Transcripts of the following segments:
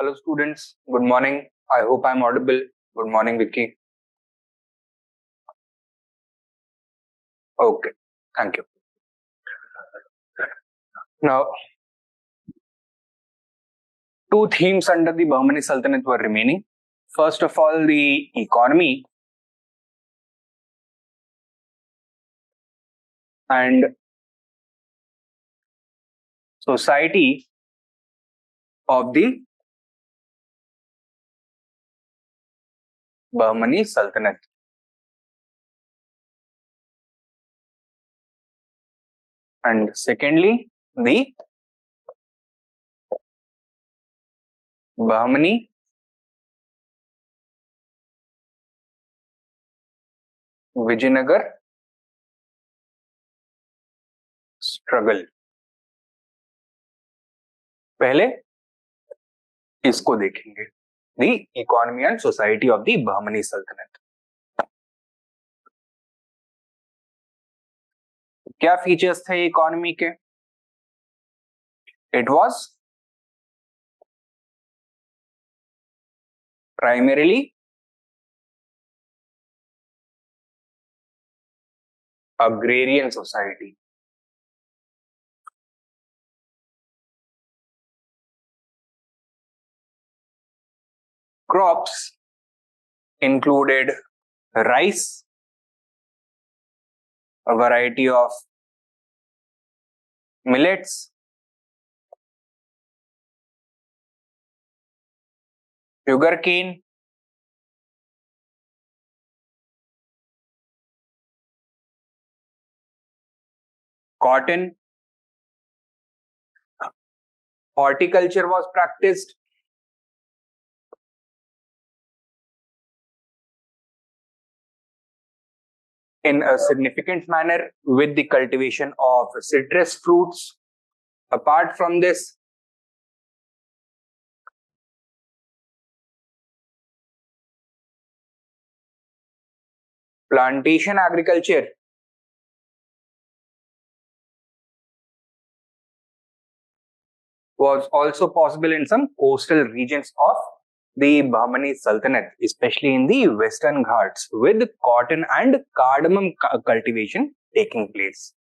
Hello students, good morning. I hope I'm audible. Good morning, Vicky. Okay, thank you. Now, two themes under the Bahmani Sultanate were remaining. First of all, the economy and society of the Bahmani Sultanate. And secondly, the Bahmani Vijayanagar struggle. पहले इसको देखेंगे, the economy and society of the Bahmani Sultanate. क्या features थे economy के? It was primarily agrarian society. Crops included rice, a variety of millets, sugarcane, cotton. Horticulture was practiced. In a significant manner with the cultivation of citrus fruits. Apart from this, plantation agriculture was also possible in some coastal regions of the Bahmani Sultanate, especially in the Western Ghats, with cotton and cardamom cultivation taking place.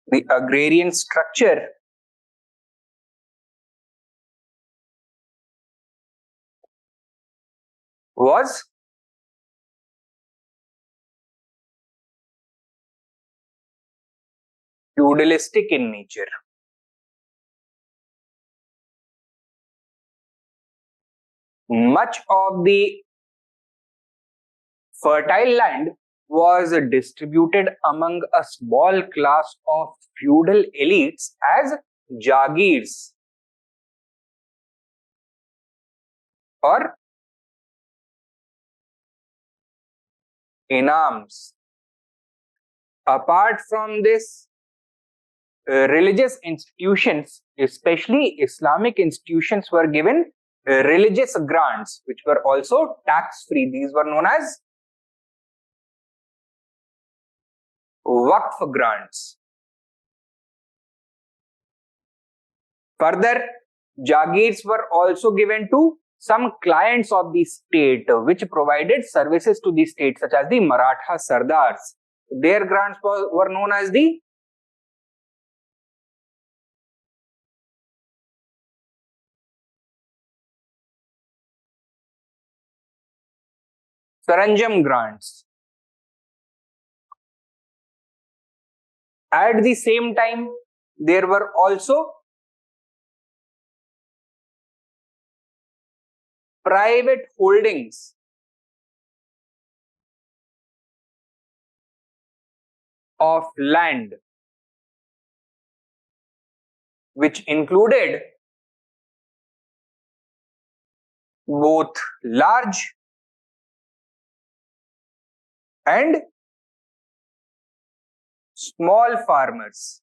The agrarian structure was feudalistic in nature. Much of the fertile land was distributed among a small class of feudal elites as jagirs or inams. Apart from this, religious institutions, especially Islamic institutions, were given religious grants, which were also tax-free. These were known as Waqf grants. Further, jagirs were also given to some clients of the state, which provided services to the state, such as the Maratha Sardars. Their grants were known as the Saranjam grants. At the same time, there were also private holdings of land, which included both large and small farmers.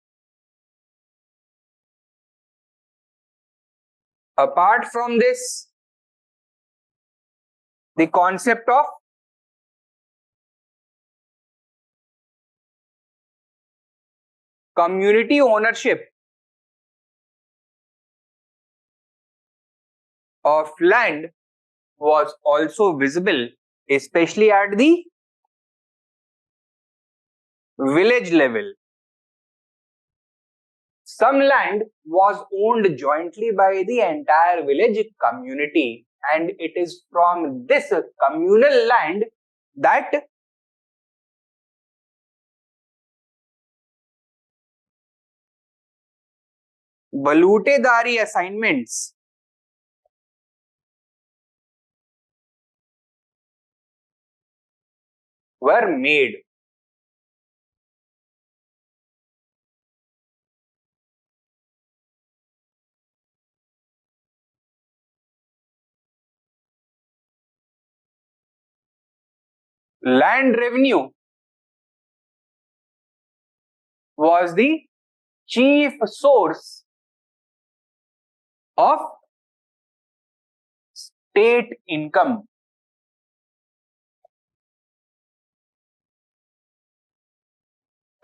Apart from this, the concept of community ownership of land was also visible, especially at the village level. Some land was owned jointly by the entire village community, and it is from this communal land that balutedari assignments were made. Land revenue was the chief source of state income.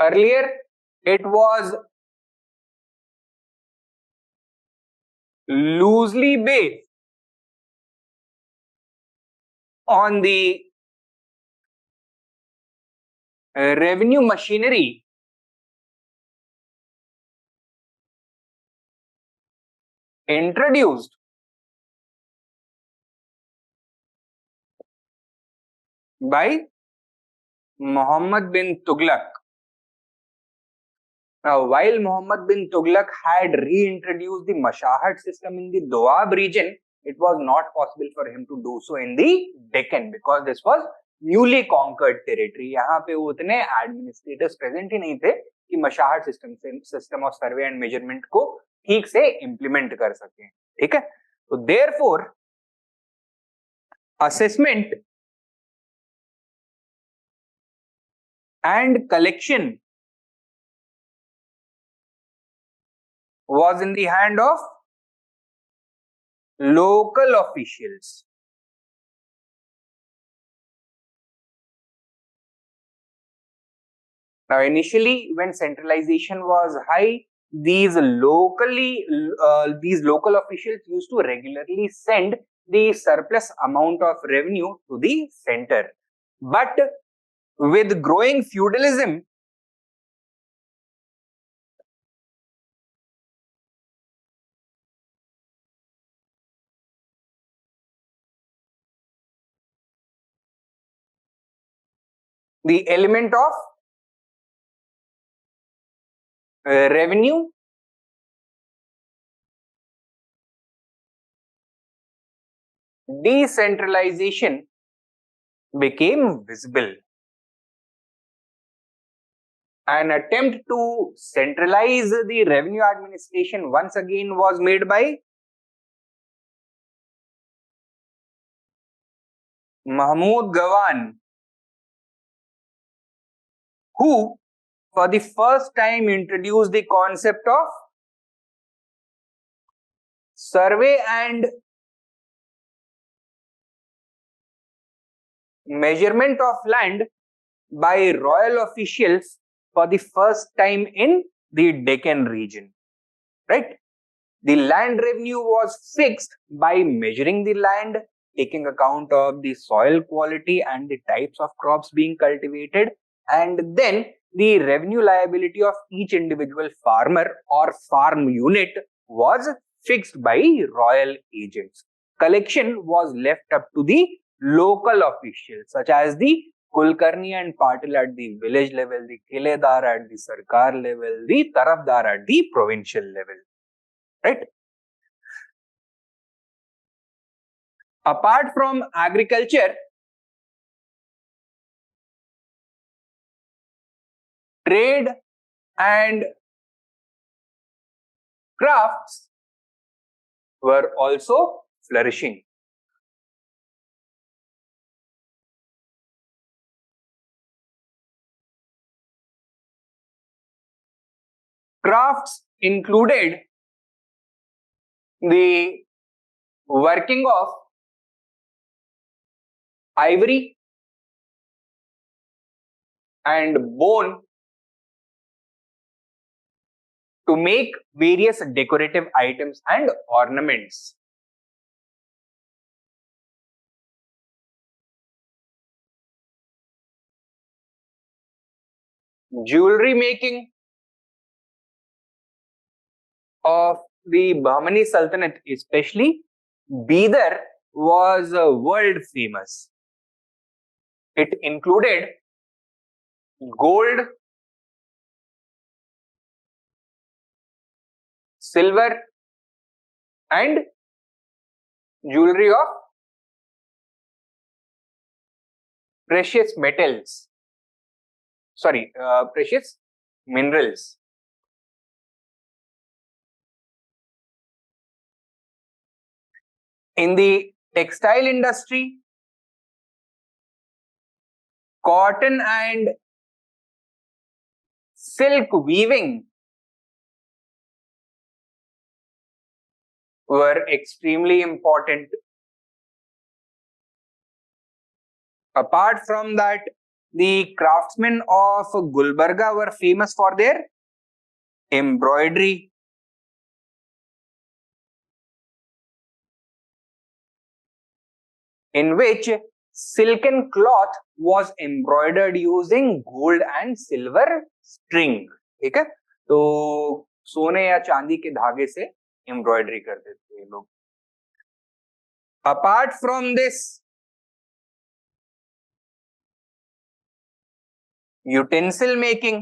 Earlier, it was loosely based on the revenue machinery introduced by Muhammad bin Tughlaq. Now, while Muhammad bin Tughlaq had reintroduced the Mashahat system in the Doab region, it was not possible for him to do so in the Deccan because this was newly conquered territory. यहाँ पे उतने administrators present ही नहीं थे कि मशाहट system of survey and measurement को ठीक से implement कर सकें. ठीक है? तो therefore assessment and collection was in the hand of local officials. Now, initially, when centralization was high, these local officials used to regularly send the surplus amount of revenue to the center. But with growing feudalism, the element of revenue decentralization became visible. An attempt to centralize the revenue administration once again was made by Mahmud Gawan, who for the first time introduced the concept of survey and measurement of land by royal officials for the first time in the Deccan region, right? The land revenue was fixed by measuring the land, taking account of the soil quality and the types of crops being cultivated, and then the revenue liability of each individual farmer or farm unit was fixed by royal agents. Collection was left up to the local officials such as the Kulkarni and Patil at the village level, the Kiledar at the Sarkar level, the Tarafdar at the provincial level. Right? Apart from agriculture, trade and crafts were also flourishing. Crafts included the working of ivory and bone to make various decorative items and ornaments. Jewelry making of the Bahmani Sultanate, especially Bidar, was world famous. It included gold, silver, and jewelry of precious metals. Precious minerals. In the textile industry, cotton and silk weaving were extremely important. Apart from that, the craftsmen of Gulbarga were famous for their embroidery. In which silken cloth was embroidered using gold and silver string. ठीक है, तो सोने या चांदी के धागे से embroidery करते थे ये लोग. Apart from this, utensil making,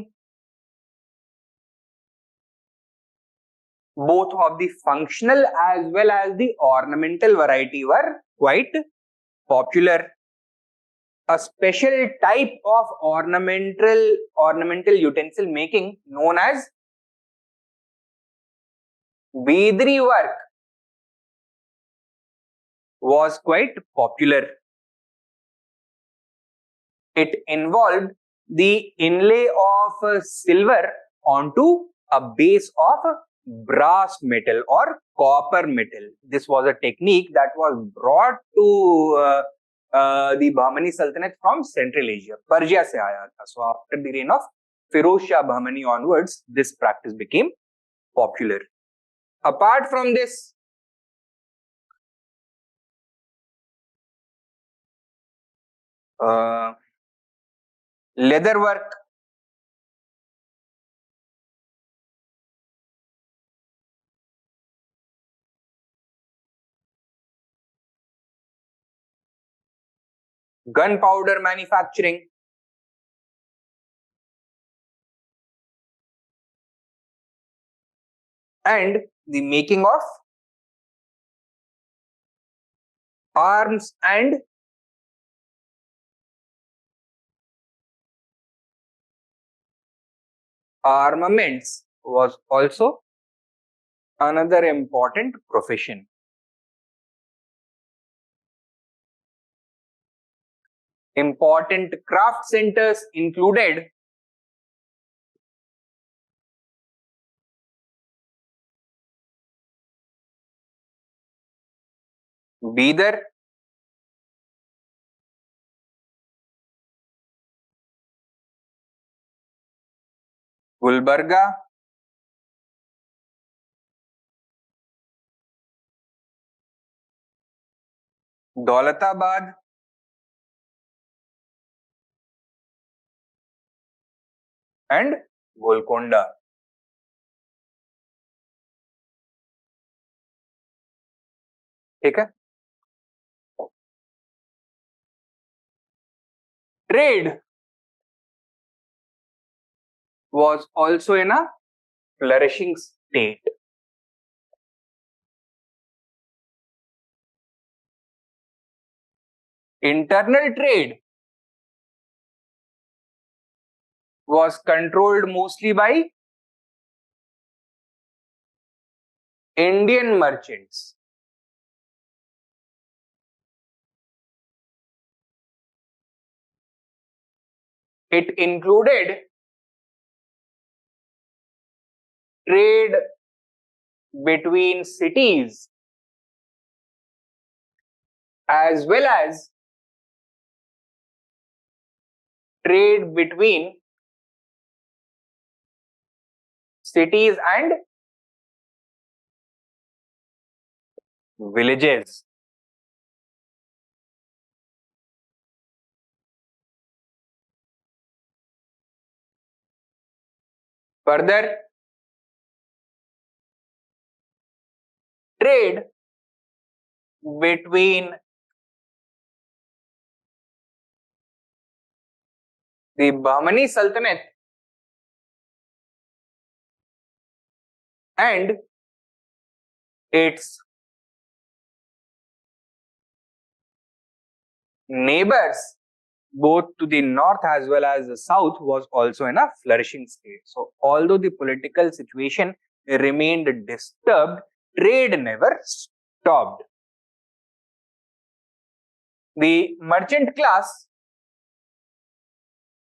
both of the functional as well as the ornamental variety were quite popular. A special type of ornamental utensil making known as beadri work was quite popular. It involved the inlay of silver onto a base of brass metal or copper metal. This was a technique that was brought to the Bahmani Sultanate from Central Asia. Persia se aaya tha. So after the reign of Firoz Shah Bahmani onwards, this practice became popular. Apart from this, leather work, gunpowder manufacturing, and the making of arms and armaments was also another important profession. Important craft centers included Bidar, Gulbarga, Daulatabad, and Golconda. ठीक है. Trade was also in a flourishing state. Internal trade was controlled mostly by Indian merchants. It included trade between cities as well as trade between cities and villages. Further, trade between the Bahmani Sultanate and its neighbors, both to the north as well as the south, was also in a flourishing state. So, although the political situation remained disturbed, trade never stopped. The merchant class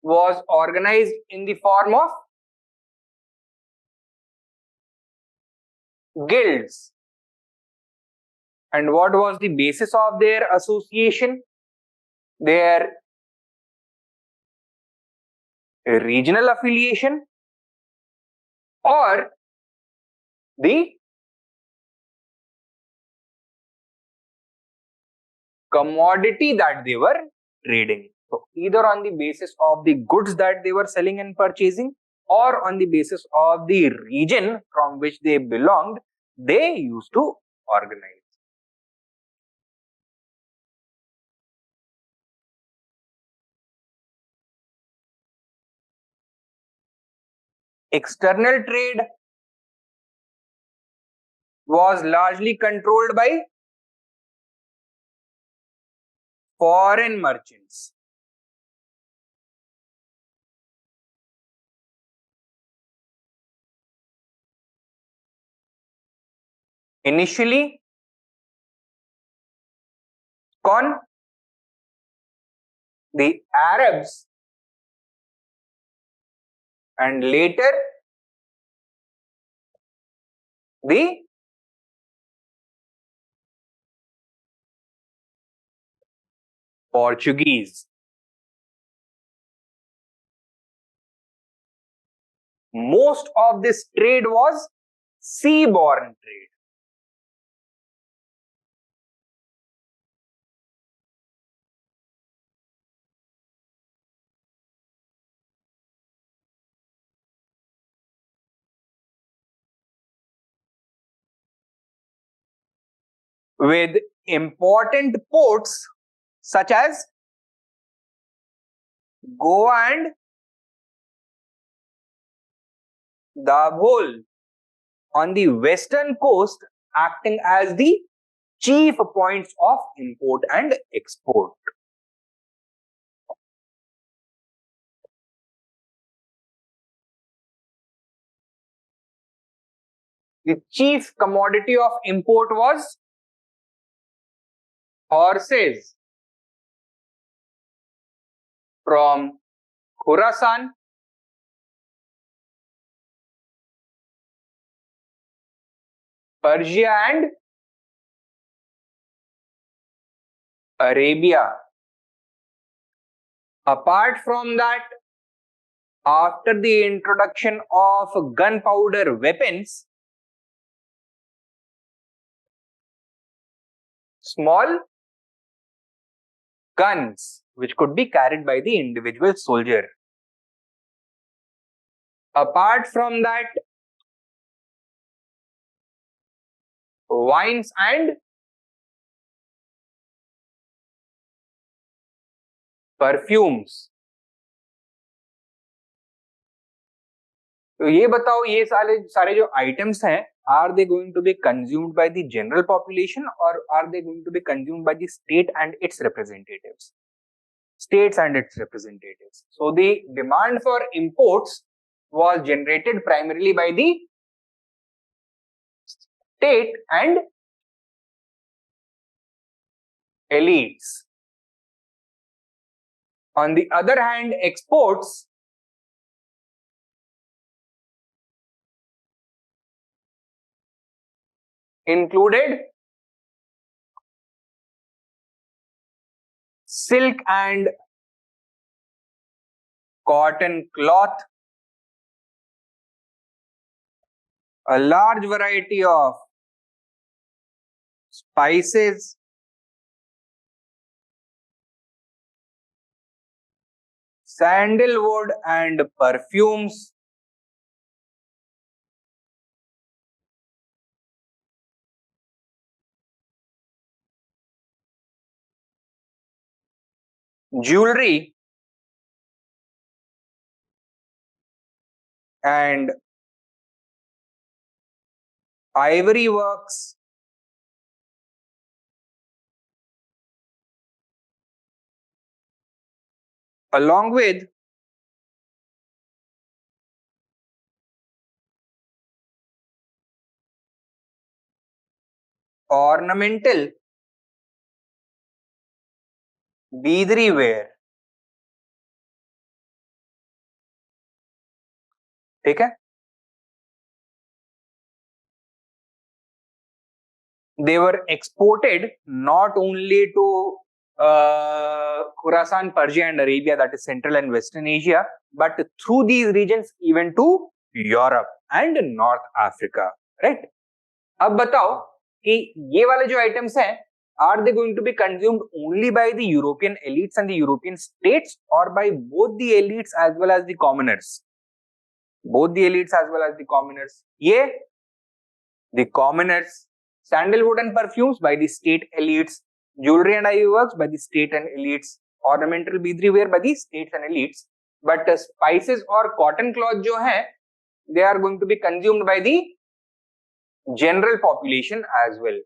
was organized in the form of guilds. And what was the basis of their association? Their regional affiliation or the commodity that they were trading. So, either on the basis of the goods that they were selling and purchasing, or on the basis of the region from which they belonged, they used to organize. External trade was largely controlled by foreign merchants. Initially, the Arabs and later the Portuguese. Most of this trade was seaborne trade. With important ports such as Goa and Dabhol on the western coast acting as the chief points of import and export. The chief commodity of import was horses from Khorasan, Persia and Arabia. Apart from that, after the introduction of gunpowder weapons, small guns which could be carried by the individual soldier. Apart from that, wines and perfumes. तो ये बताओ ये सारे जो items हैं, are they going to be consumed by the general population or are they going to be consumed by the state and its representatives? States and its representatives. So the demand for imports was generated primarily by the state and elites. On the other hand, exports included silk and cotton cloth, a large variety of spices, sandalwood and perfumes, jewelry, and ivory works, along with ornamental beadry ware. ठीक है? They were exported not only to Khorasan, Persia and Arabia, that is Central and Western Asia, but through these regions even to Europe and North Africa, right? अब बताओ कि ये वाले जो items हैं, are they going to be consumed only by the European elites and the European states, or by both the elites as well as the commoners? Both the elites as well as the commoners. ये the commoners. Sandalwood and perfumes by the state elites, jewelry and ivory works by the state and elites, ornamental beadry ware by the states and elites. But spices or cotton cloth जो है, they are going to be consumed by the general population as well.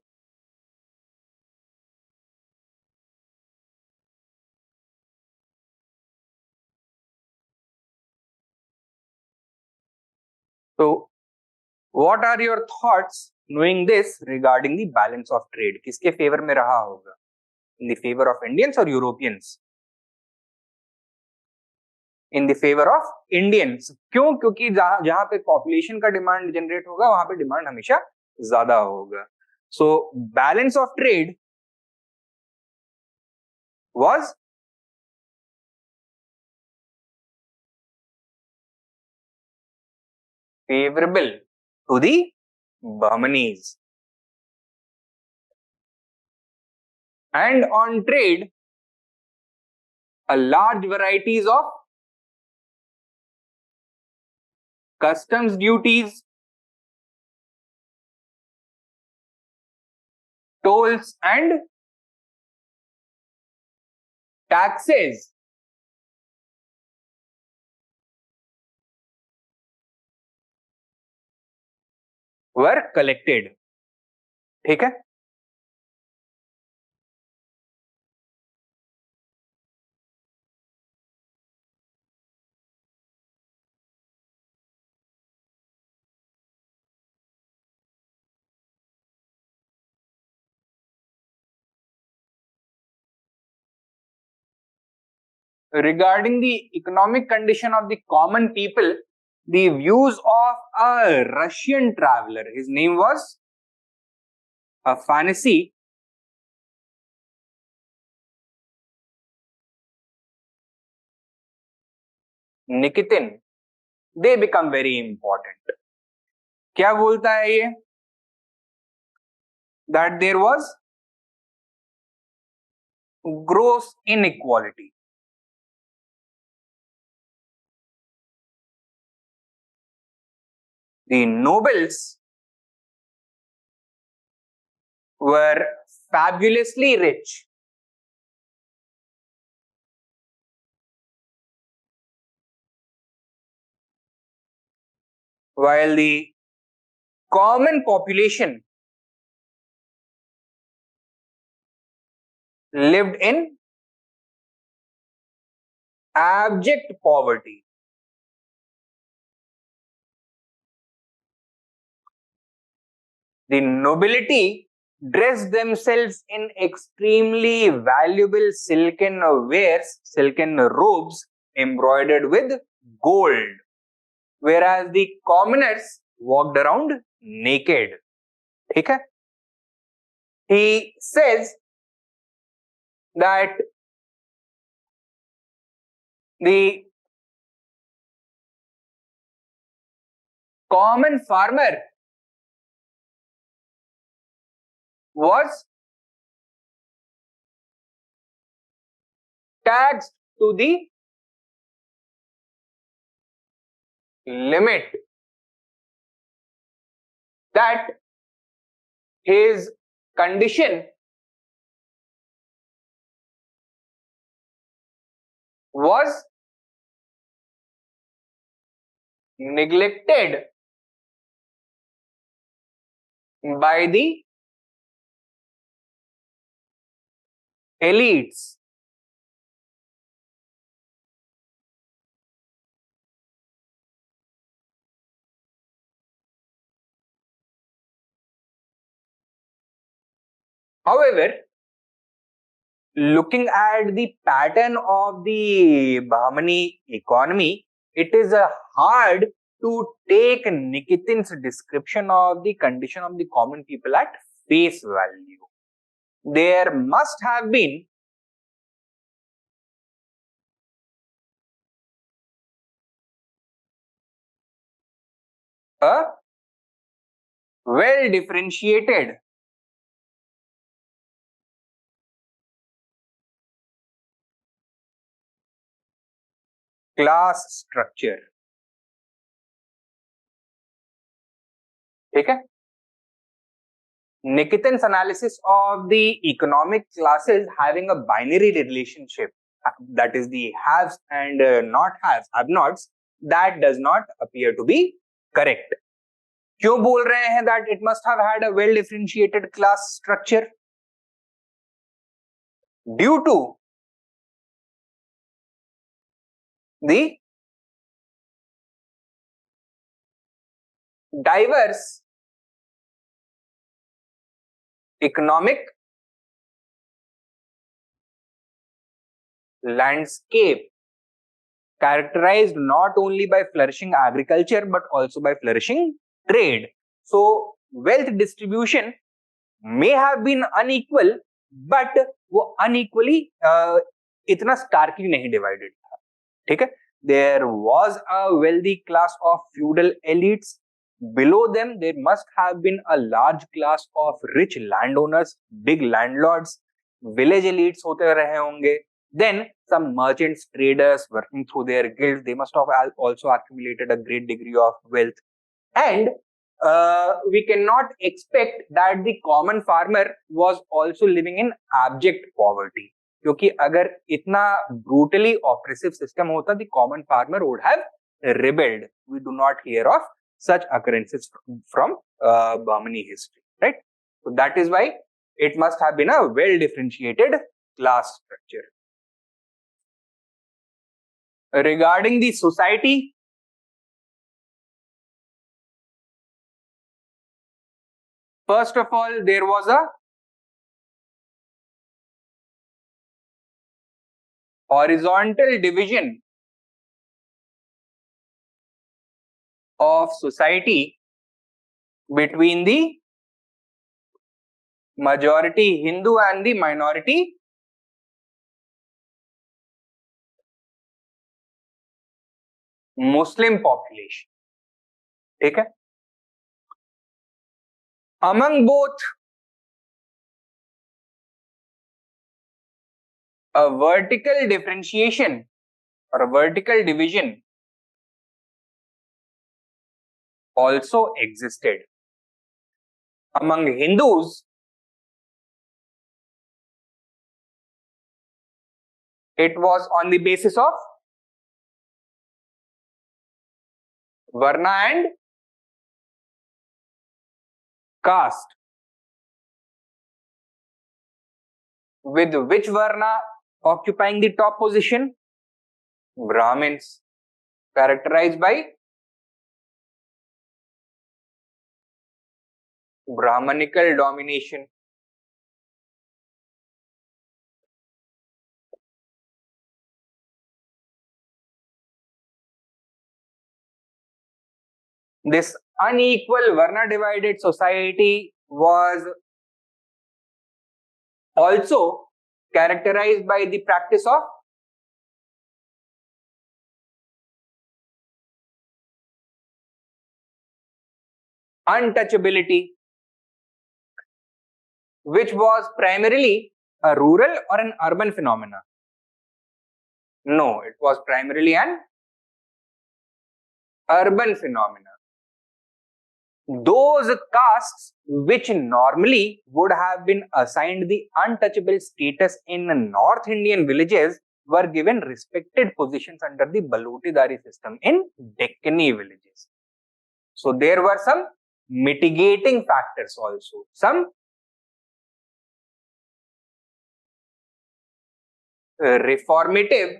So, what are your thoughts knowing this regarding the balance of trade? किसके favour में रहा होगा? In the favor of Indians or Europeans? In the favor of Indians. क्यों? क्योंकि जहां पे population का demand generate होगा वहां पे डिमांड हमेशा ज्यादा होगा. So balance of trade was favorable to the Bahmanis. And on trade, a large varieties of customs duties, tolls and taxes were collected. ठीक है? Regarding the economic condition of the common people, the views of a Russian traveler, his name was Afanassy Nikitin, they become very important. क्या बोलता है ये? That there was gross inequality. The nobles were fabulously rich, while the common population lived in abject poverty. The nobility dressed themselves in extremely valuable silken wares, silken robes embroidered with gold, whereas the commoners walked around naked. ठीक है? He says that the common farmer was taxed to the limit that his condition was neglected by the elites. However, looking at the pattern of the Bahmani economy, it is hard to take Nikitin's description of the condition of the common people at face value. There must have been a well differentiated class structure. ठीक है? Nikitin's analysis of the economic classes having a binary relationship, that is the haves and not haves, have-nots, that does not appear to be correct. क्यों बोल रहे हैं that it must have had a well differentiated class structure? Due to the diverse economic landscape characterized not only by flourishing agriculture but also by flourishing trade. So wealth distribution may have been unequal, but वो unequally इतना starkly नहीं divided था. ठीक है? There was a wealthy class of feudal elites. Below them, there must have been a large class of rich landowners, big landlords, village elites होते रहे होंगे. Then some merchants, traders working through their guilds, they must have also accumulated a great degree of wealth. And we cannot expect that the common farmer was also living in abject poverty. क्योंकि अगर इतना brutally oppressive system होता, the common farmer would have rebelled. We do not hear of such occurrences from Bahmani history, right? So that is why it must have been a well differentiated class structure. Regarding the society, first of all, there was a horizontal division of society between the majority Hindu and the minority Muslim population. ठीक है? Among both, a vertical differentiation or a vertical division also existed. Among Hindus, it was on the basis of Varna and caste. With which Varna occupying the top position? Brahmins, characterized by Brahmanical domination. This unequal Varna divided society was also characterized by the practice of untouchability. which was primarily a rural or an urban phenomena? No, it was primarily an urban phenomena. Those castes which normally would have been assigned the untouchable status in North Indian villages were given respected positions under the Balotidari system in Deccani villages. So there were some mitigating factors also, some reformative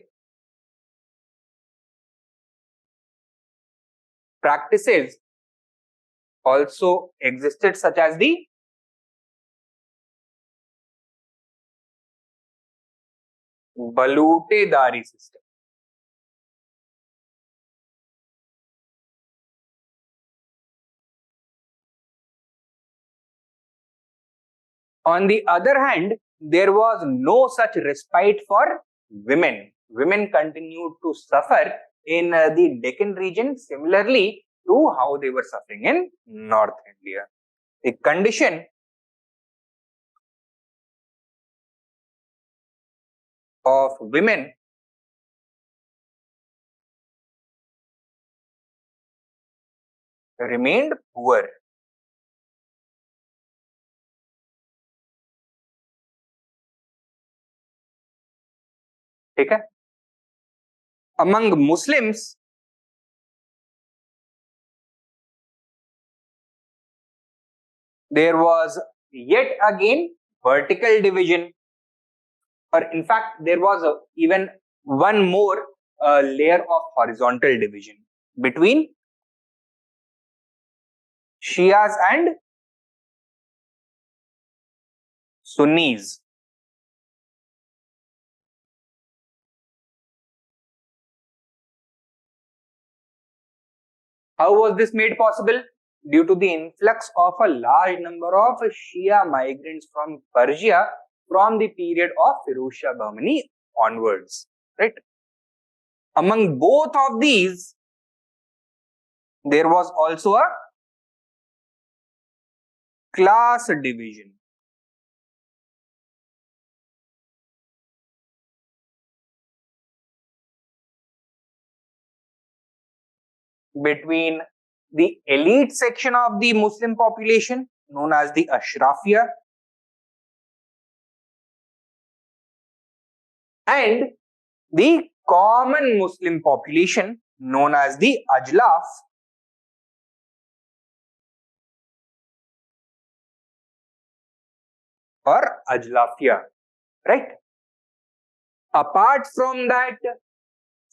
practices also existed, such as the Balotidari system. On the other hand, there was no such respite for women. Women continued to suffer in the Deccan region similarly to how they were suffering in North India. The condition of women remained poor. ठीक है? Among Muslims, there was yet again vertical division, or in fact, there was even one more layer of horizontal division between Shias and Sunnis. How was this made possible? Due to the influx of a large number of Shia migrants from Persia from the period of Firuz Shah Bahmani onwards. Right? Among both of these, there was also a class division. Between the elite section of the Muslim population, known as the Ashrafiya, and the common Muslim population, known as the Ajlaf, or Ajlafiya, right? Apart from that,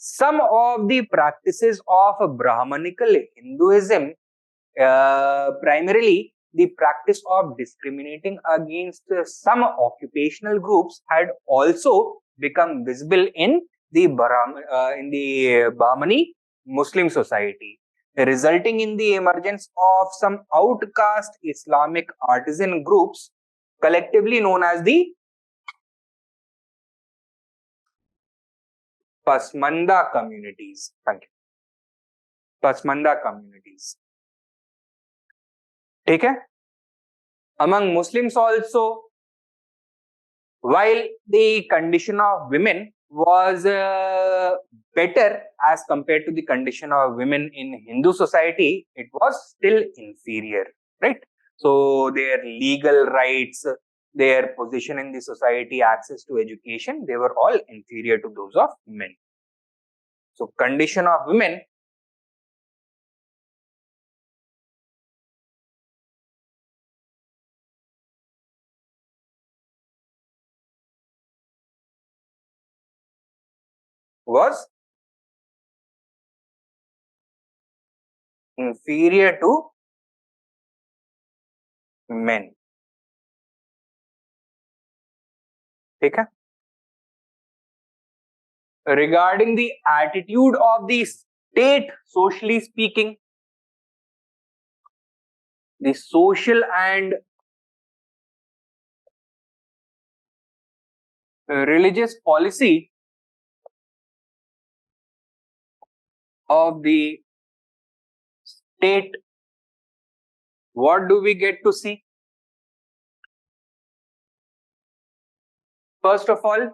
some of the practices of Brahmanical Hinduism, primarily the practice of discriminating against some occupational groups, had also become visible in the Bahmani Muslim society, resulting in the emergence of some outcast Islamic artisan groups, collectively known as the Pasmanda communities. Thank you. Pasmanda communities. ठीक है? Among Muslims also, while the condition of women was better as compared to the condition of women in Hindu society, it was still inferior, right? So their legal rights, their position in the society, access to education, they were all inferior to those of men. So condition of women was inferior to men. ठीक है? Regarding the attitude of the state, socially speaking, the social and religious policy of the state, what do we get to see? First of all,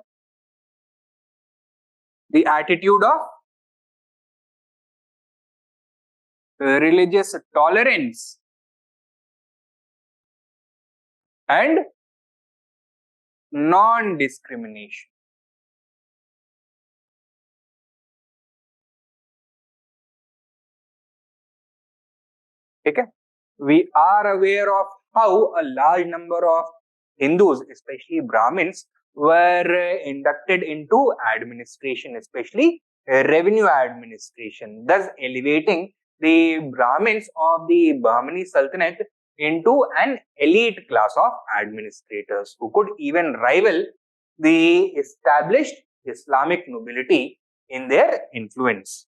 the attitude of religious tolerance and non-discrimination. Okay? We are aware of how a large number of Hindus, especially Brahmins, were inducted into administration, especially revenue administration, thus elevating the Brahmins of the Bahmani Sultanate into an elite class of administrators who could even rival the established Islamic nobility in their influence.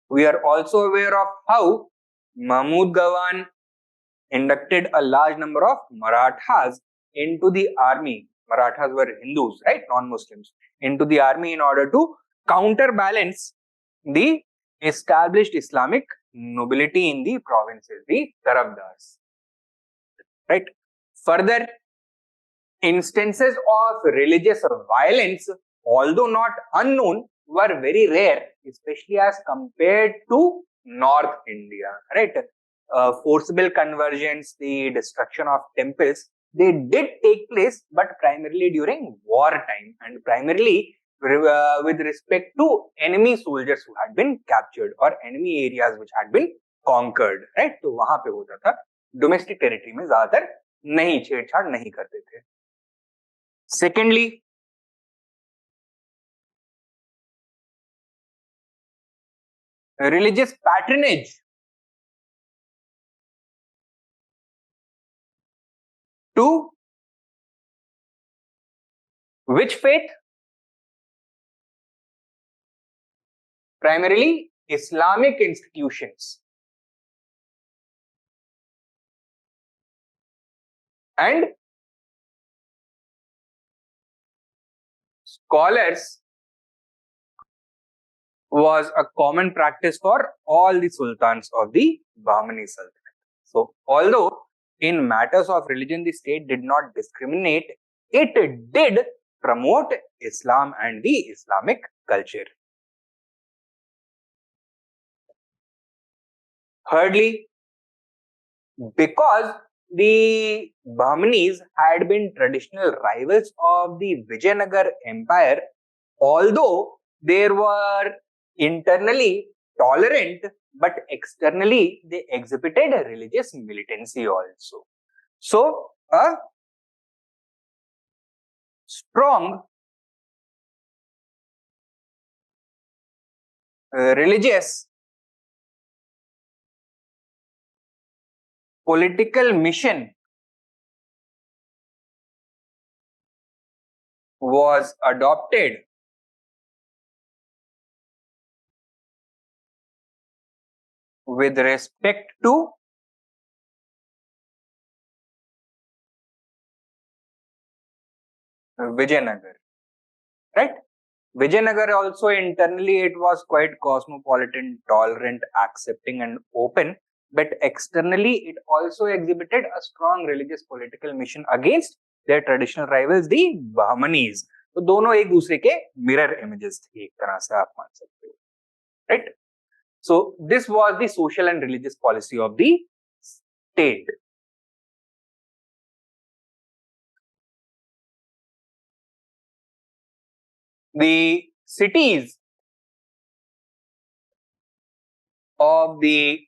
We are also aware of how Mahmud Gawan inducted a large number of Marathas into the army. Marathas were Hindus, right? Non-Muslims. Into the army in order to counterbalance the established Islamic nobility in the provinces, the Tarafdars. Right? Further, instances of religious violence, although not unknown, were very rare, especially as compared to North India. Right? Forcible conversions, the destruction of temples, they did take place, but primarily during wartime and primarily with respect to enemy soldiers who had been captured or enemy areas which had been conquered. Right? तो वहां पे होता था. Domestic territory में ज्यादातर नहीं छेड़छाड़ नहीं करते थे. Secondly, religious patronage to which faith? Primarily Islamic institutions. And scholars was a common practice for all the sultans of the Bahmani Sultanate. So, although in matters of religion the state did not discriminate, it did promote Islam and the Islamic culture. Thirdly, because the Bahmanis had been traditional rivals of the Vijayanagar Empire, although they were internally tolerant, but externally they exhibited a religious militancy also. So, a strong religious political mission was adopted with respect to Vijayanagar, right? Vijayanagar also internally it was quite cosmopolitan, tolerant, accepting and open, but externally it also exhibited a strong religious political mission against their traditional rivals, the Bahmanis. तो दोनों एक दूसरे के mirror images थे एक तरह से आप मान सकते हो, right? So this was the social and religious policy of the state. The cities of the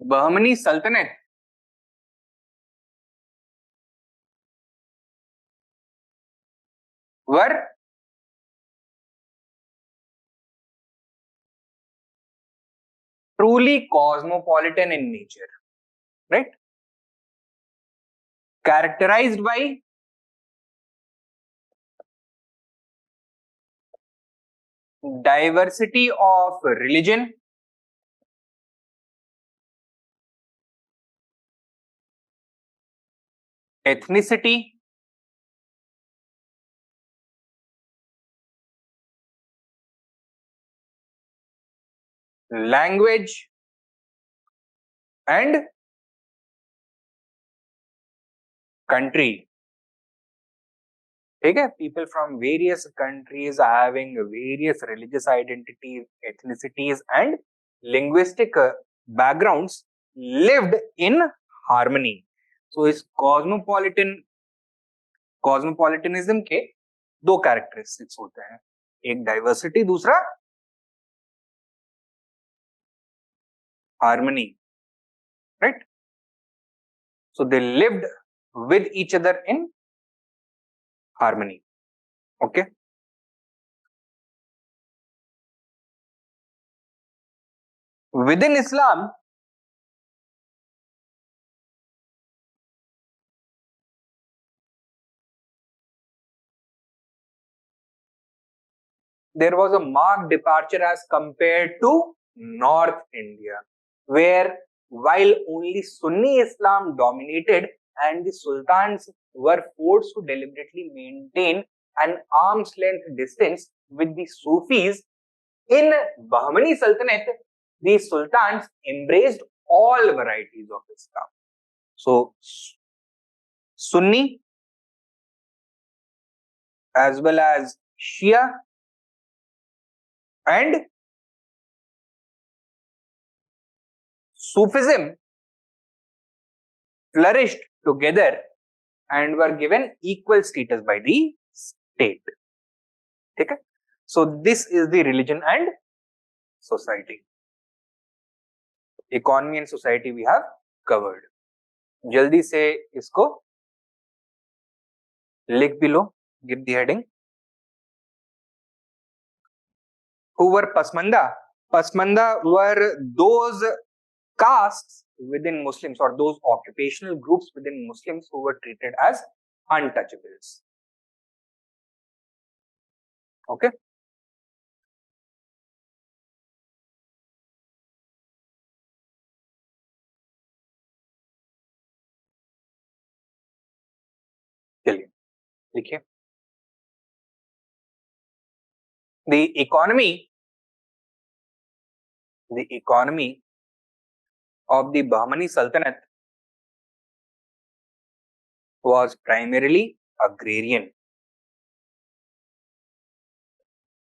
Bahmani Sultanate were truly cosmopolitan in nature, right? Characterized by diversity of religion, ethnicity, language, and country. Okay, people from various countries having various religious identities, ethnicities, and linguistic backgrounds lived in harmony. So इस कॉस्मोपॉलिटनिज्म के दो characteristics होते हैं, एक diversity, दूसरा harmony, right. So they lived with each other in harmony. Okay. Within Islam, there was a marked departure as compared to North India, where while only Sunni Islam dominated and the sultans were forced to deliberately maintain an arm's length distance with the Sufis, in Bahmani Sultanate, the sultans embraced all varieties of Islam. So, Sunni as well as Shia and Sufism flourished together and were given equal status by the state. Okay? So this is the religion and society. Economy and society we have covered. जल्दी से इसको लिख भी लो. Give the heading. Who were Pasmanda? Pasmanda were those castes within Muslims or those occupational groups within Muslims who were treated as untouchables. Okay. चलिए लिखिए. The economy of the Bahmani Sultanate was primarily agrarian.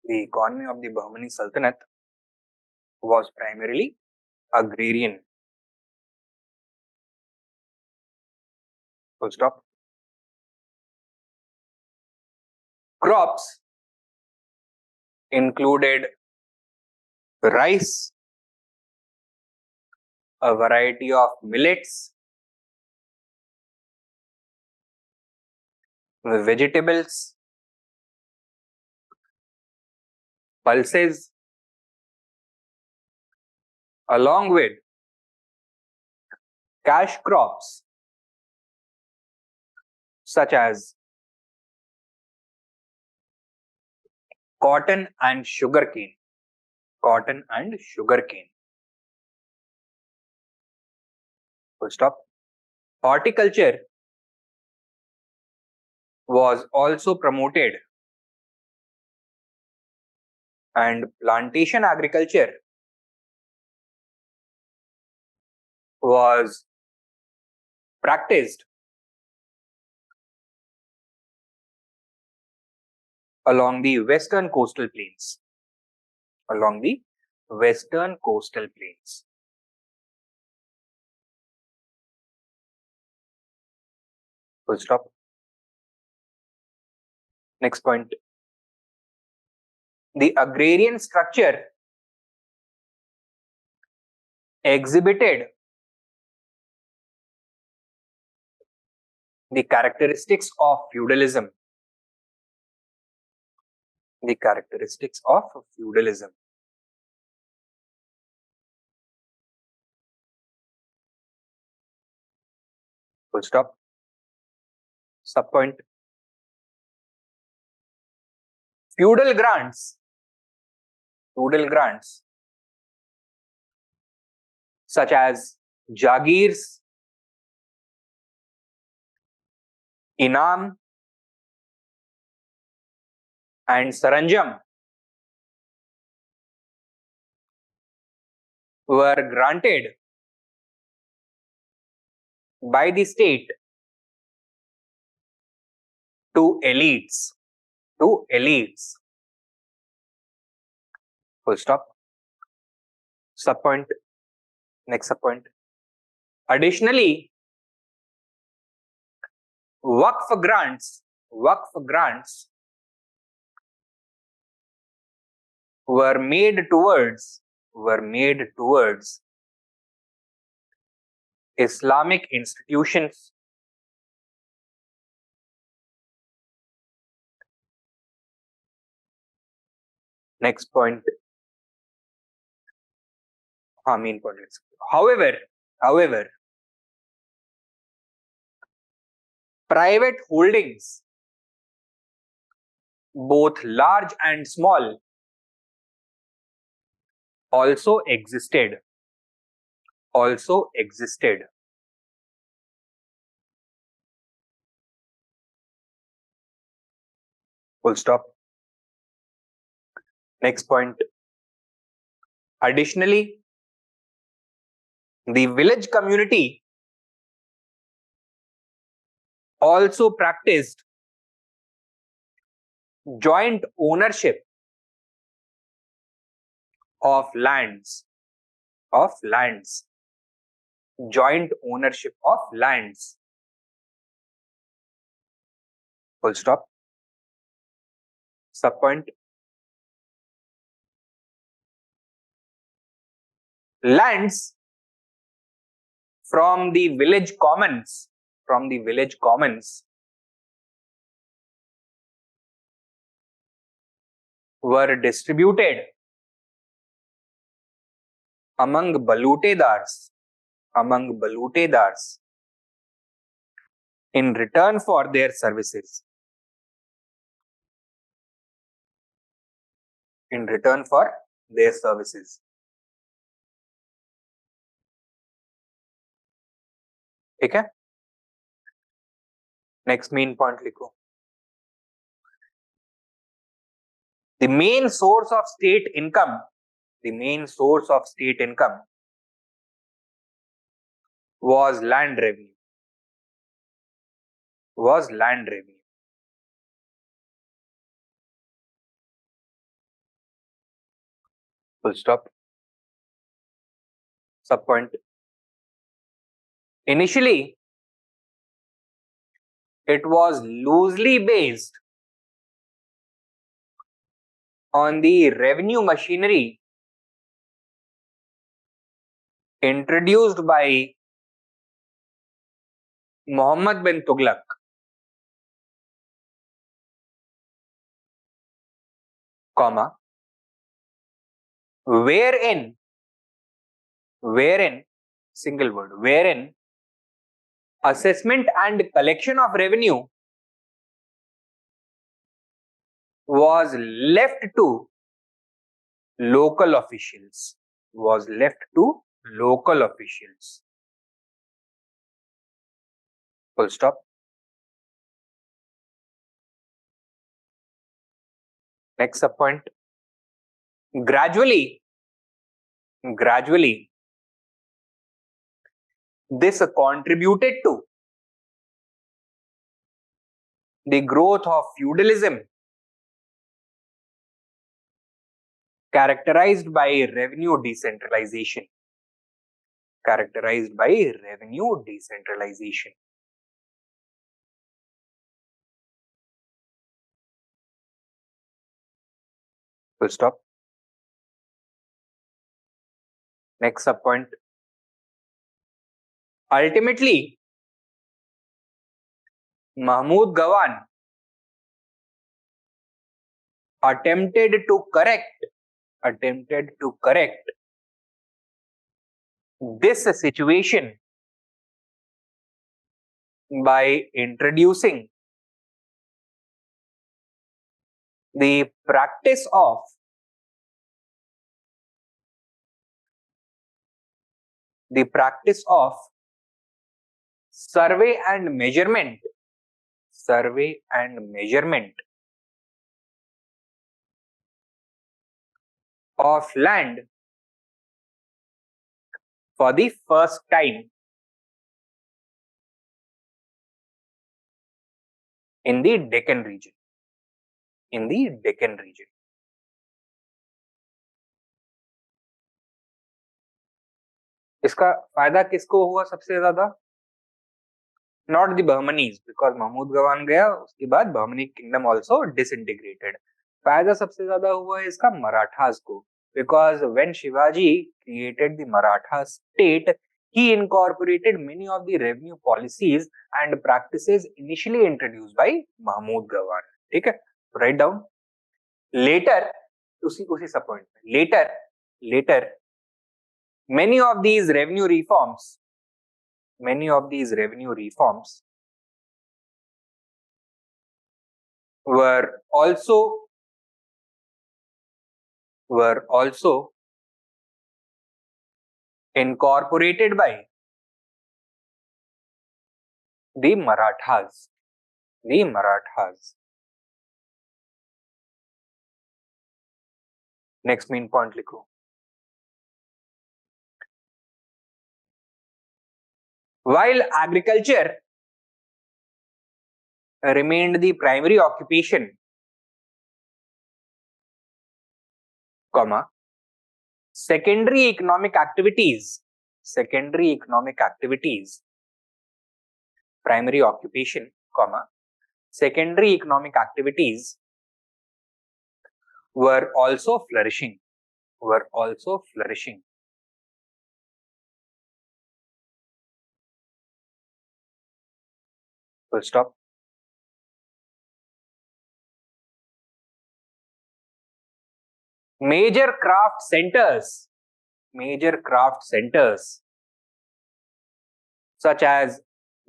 The economy of the Bahmani Sultanate was primarily agrarian. Full stop. Crops included rice, a variety of millets, vegetables, pulses, along with cash crops such as cotton and sugarcane. Cotton and sugarcane. Full stop. Horticulture was also promoted and plantation agriculture was practiced along the western coastal plains. Along the western coastal plains. Full stop. Next point. The agrarian structure exhibited the characteristics of feudalism. The characteristics of feudalism. Full stop. Subpoint. Feudal grants such as Jagirs, Inam, and Saranjam were granted by the state to elites. To elites. Full stop. Subpoint. Next subpoint. Additionally, Waqf grants were made towards Islamic institutions. Next point. Main point. However, private holdings, both large and small, also existed. Full stop. Next point. Additionally, the village community also practiced joint ownership of lands. Joint ownership of lands. Full stop. Subpoint. Lands from the village commons were distributed among balutedars in return for their services. ठीक है. Next main point लिखो. The main source of state income was land revenue. Full stop. Subpoint. Initially, it was loosely based on the revenue machinery introduced by Muhammad bin Tughlaq, wherein single word, wherein assessment and collection of revenue was left to local officials. Full stop. Next subpoint. Gradually, this contributed to the growth of feudalism, characterized by revenue decentralization. Full stop. Next subpoint. Ultimately, Mahmud Gawan attempted to correct this situation by introducing the practice of survey and measurement of land for the first time in the Deccan region. In the Deccan region. इसका फायदा किसको हुआ सबसे ज्यादा? Not the बहमनीज, because Mahmood गवान गया, उसके बाद Bahmani kingdom also disintegrated. फायदा सबसे ज्यादा हुआ है इसका मराठास को, because when Shivaji created the Maratha state, he incorporated many of the revenue policies and practices initially introduced by Mahmud Gawan. ठीक है, write down. Later, उसी सब पॉइंट में, later many of these revenue reforms were also incorporated by the Marathas. Next main point लिखो. While agriculture remained the primary occupation, secondary economic activities, primary occupation, secondary economic activities were also flourishing. Full stop. Major craft centers such as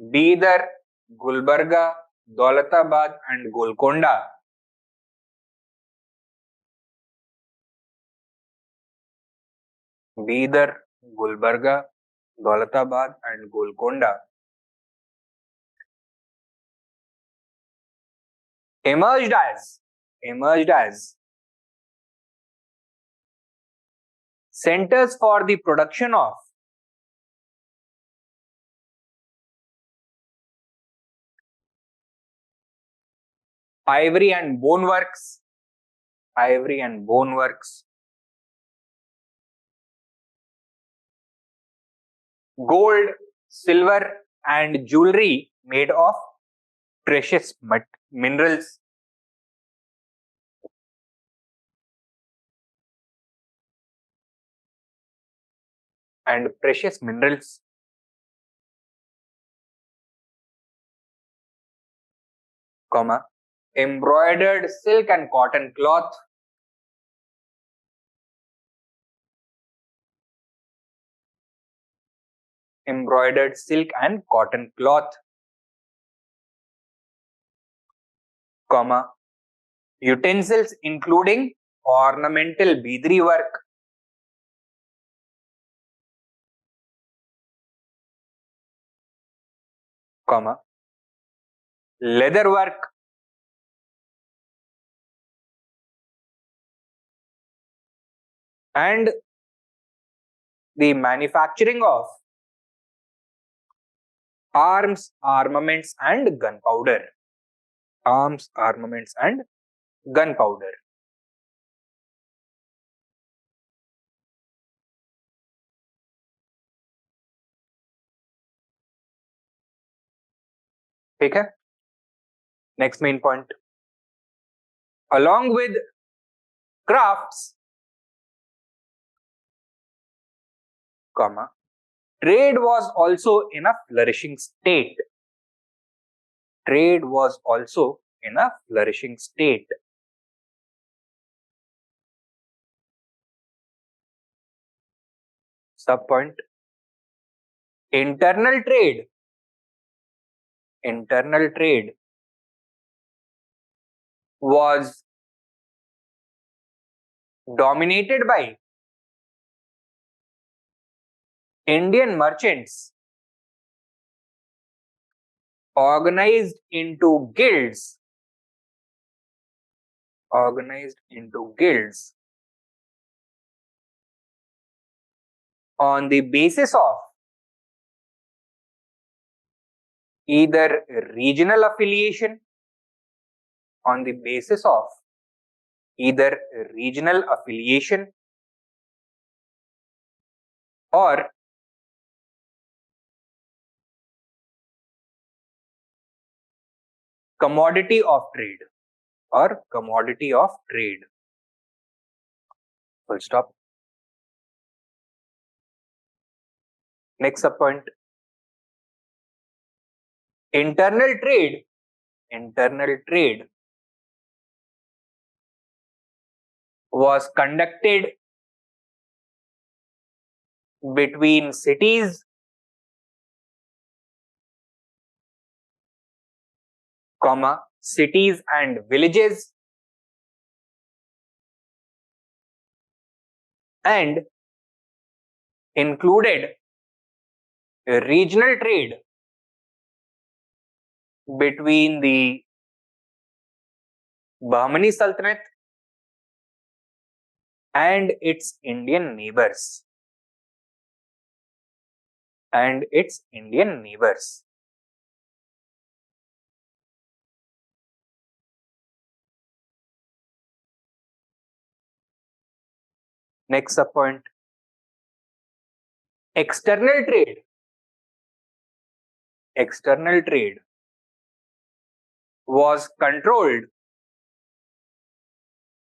Bidar, Gulbarga, Daulatabad and Golconda emerged as centers for the production of ivory and bone works, gold, silver and jewelry made of precious minerals, embroidered silk and cotton cloth, utensils including ornamental beadry work, leather work, and the manufacturing of arms, armaments and gunpowder. ठीक है. Next main point. Along with crafts, trade was also in a flourishing state. Sub point. Internal trade was dominated by Indian merchants organized into guilds on the basis of either regional affiliation on the basis of either regional affiliation or commodity of trade Full stop. Next subpoint. Internal trade was conducted between cities, cities and villages, and included regional trade between the Bahmani Sultanate and its Indian neighbors. Next subpoint. External trade was controlled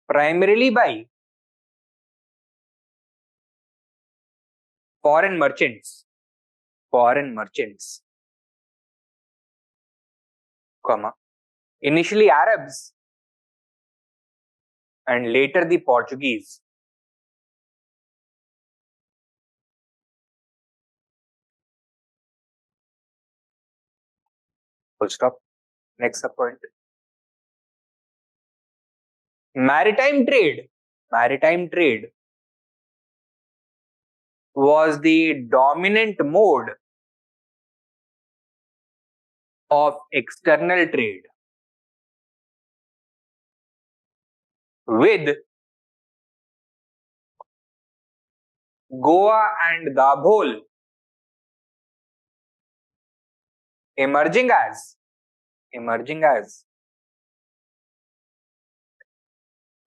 primarily by foreign merchants, initially Arabs and later the Portuguese. Full stop. Next subpoint. Maritime trade was the dominant mode of external trade, with Goa and Dabhol emerging as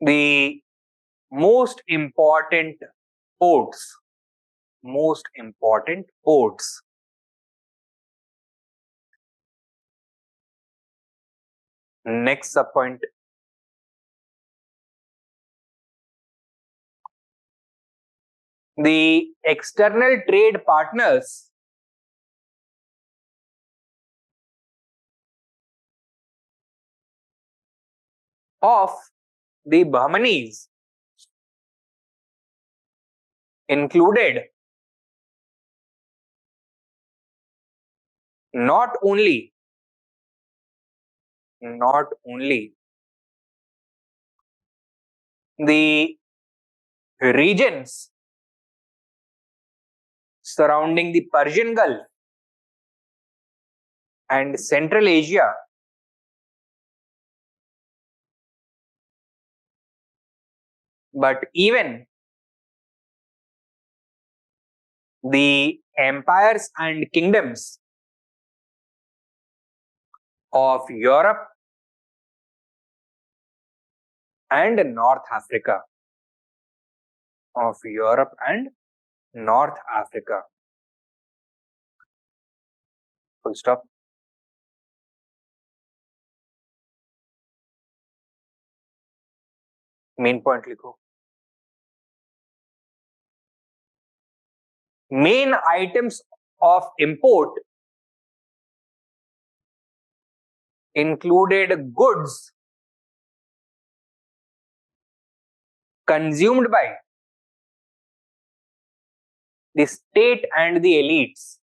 the most important ports. Next subpoint. The external trade partners of the Bahmanis included not only the regions surrounding the Persian Gulf and Central Asia, but even the empires and kingdoms of Europe and North Africa. Full stop. Main point लिखो. Main items of import included goods consumed by the state and the elites.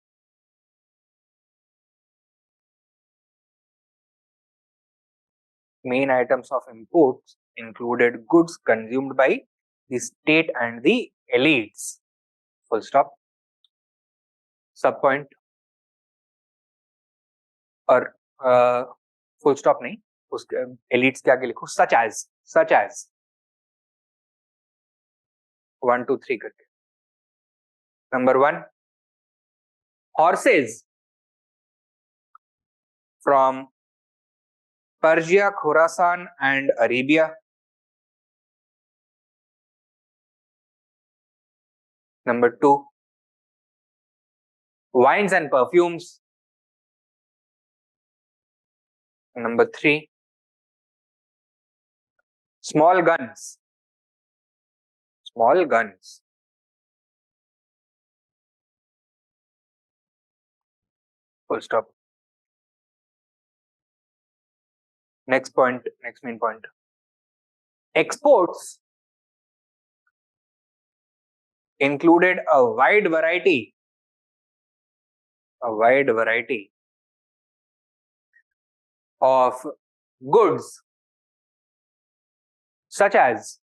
Main items of imports included goods consumed by the state and the elites. Full stop. Subpoint. और full stop नहीं, उसके elites के आगे लिखो such as 1 2 3 करके. Number 1, horses from Persia, Khorasan, and Arabia. Number 2, wines and perfumes. Number 3, small guns. Small guns. Full stop. Next point, next main point. Exports included a wide variety of goods such as,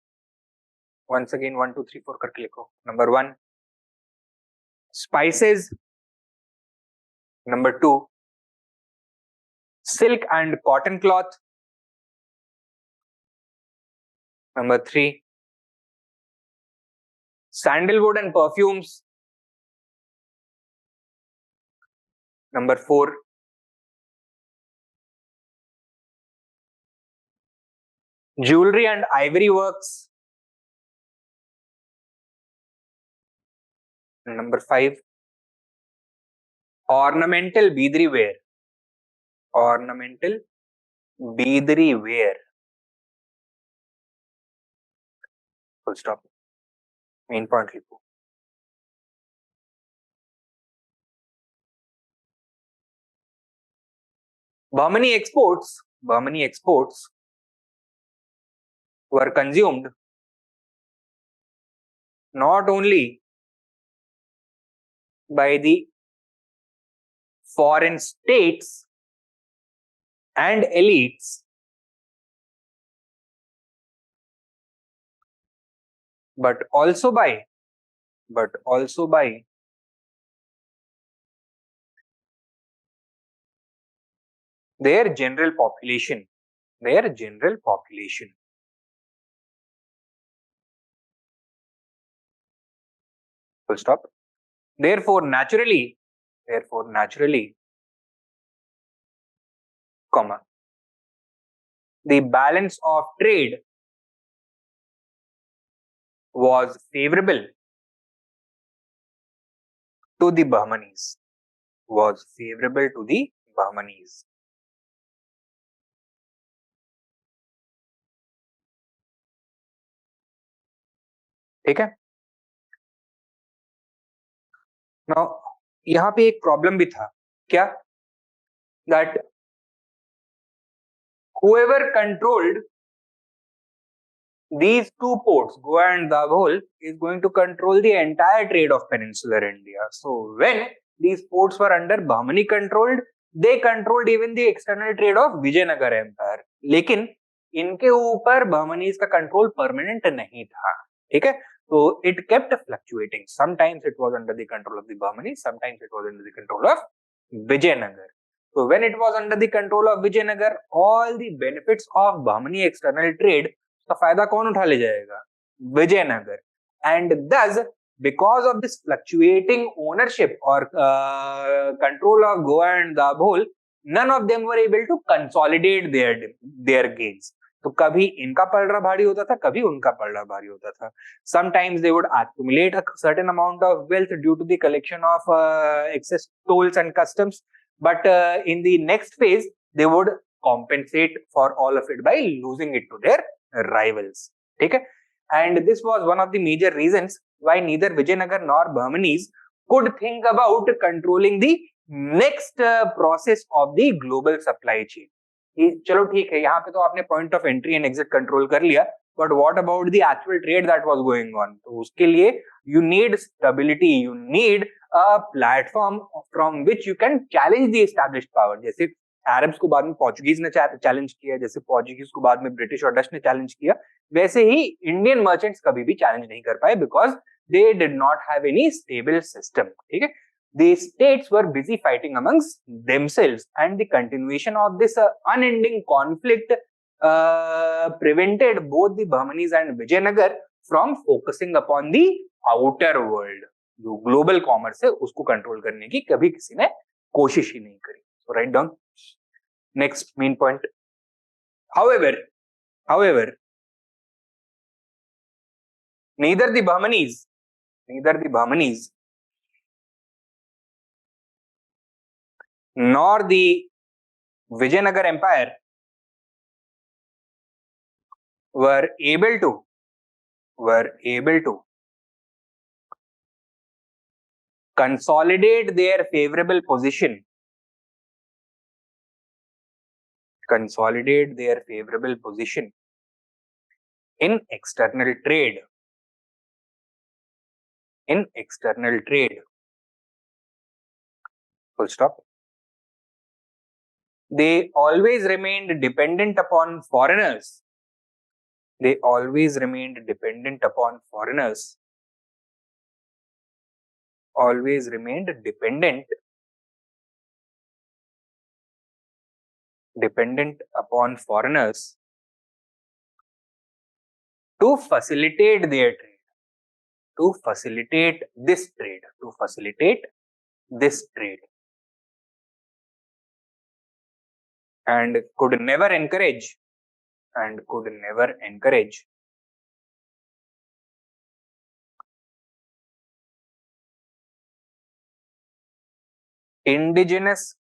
once again 1 2 3 4 करके लिखो. Number 1, spices. Number 2, silk and cotton cloth. Number 3, sandalwood and perfumes. Number 4, jewelry and ivory works. Number 5, ornamental beadry ware. Ornamental beadry ware. Full stop. Main point लिखो. Bahmani exports were consumed not only by the foreign states and elites, but also by their general population. Full stop. Therefore, naturally, comma, the balance of trade was favorable to the Bahmanis. ठीक है. Now, यहाँ पे एक problem भी था. क्या? That whoever controlled these two ports, Goa and Dabhol, is going to control the entire trade of peninsular India. So when these ports were under Bahmani controlled, they controlled even the external trade of Vijayanagara Empire. लेकिन इनके ऊपर Bahmanis का control permanent नहीं था. ठीक है. So it kept fluctuating. Sometimes it was under the control of the Bahmanis, sometimes it was under the control of Vijayanagar. So when it was under the control of Vijayanagar, all the benefits of Bahmani external trade, उसका फायदा कौन उठा ले जाएगा? Vijayanagar. And thus, because of this fluctuating ownership or control of Goa and Dabhol, none of them were able to consolidate their gains. तो कभी इनका पलड़ा भारी होता था, कभी उनका पलड़ा भारी होता था. Sometimes they would accumulate a certain amount of wealth due to the collection of excess tolls and customs, but in the next phase they would compensate for all of it by losing it to their rivals. ठीक है. And this was one of the major reasons why neither Vijayanagar nor Bahmanis could think about controlling the next process of the global supply chain. चलो ठीक है, यहाँ पे तो आपने point of entry and exit control कर लिया, but what about the actual trade that was going on? तो उसके लिए you need stability, you need a platform from which you can challenge the established power. जैसे Arabs को बाद में Portuguese ने चैलेंज किया, जैसे पोर्चुगीज को बाद में ब्रिटिश और डच ने चैलेंज किया, वैसे ही इंडियन मर्चेंट्स कभी भी चैलेंज नहीं कर पाए because they did not have any stable system. ठीक है. The states were busy fighting amongst themselves, and the continuation of this unending conflict prevented both the Bahmanis and Vijayanagar from focusing upon the outer world. जो global commerce है उसको control करने की कभी किसी ने कोशिश ही नहीं करी. So write down. Next main point. However, neither the Bahmanis nor the Vijayanagar Empire were able to consolidate their favorable position in external trade. Full stop. They always remained dependent upon foreigners. Always remained dependent upon foreigners to facilitate their trade, to facilitate this trade, and could never encourage indigenous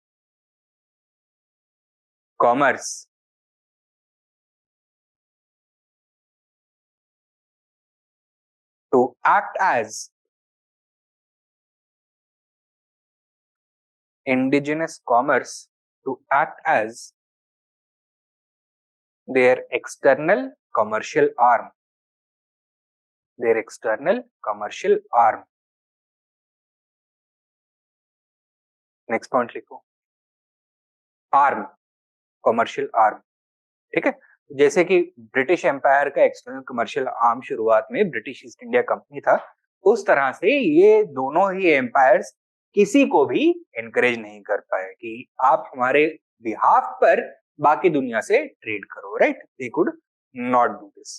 commerce to act as their external commercial arm. Next point लिखो, arm, commercial arm. ठीक है, जैसे कि British empire का external commercial arm शुरुआत में British east India company था, उस तरह से ये दोनों ही एम्पायर्स किसी को भी एनकरेज नहीं कर पाए कि आप हमारे बिहाफ पर बाकी दुनिया से ट्रेड करो, right? They could not do this.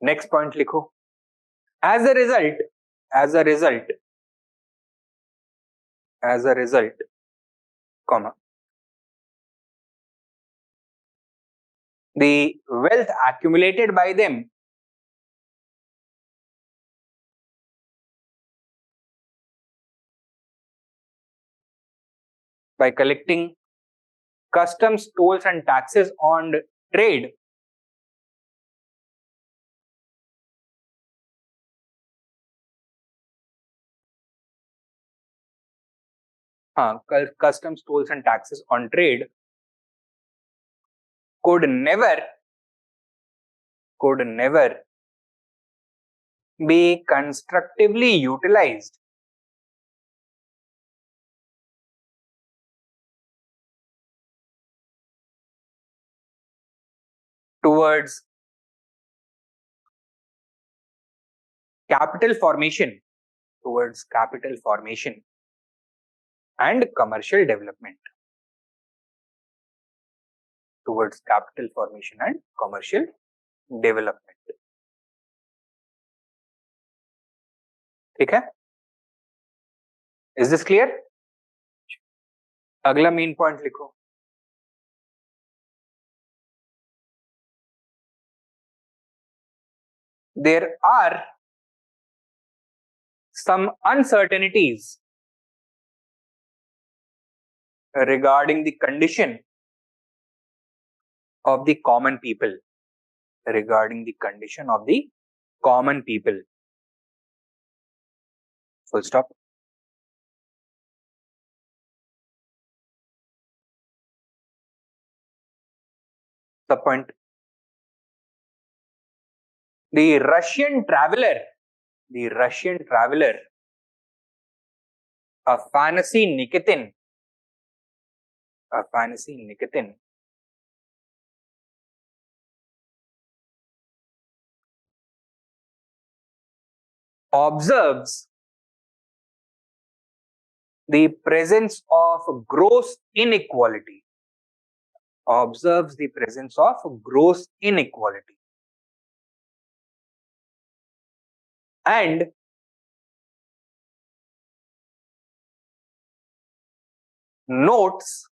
Next point लिखो, as a result, comma, the wealth accumulated by them by collecting customs, tolls and taxes on trade customs, tolls and taxes on trade could never be constructively utilized towards capital formation and commercial development. ठीक है, is this clear? अगला main point लिखो, there are some uncertainties regarding the condition of the common people. Full stop. The point. The Russian traveler, Afanassy Nikitin, observes the presence of gross inequality. And notes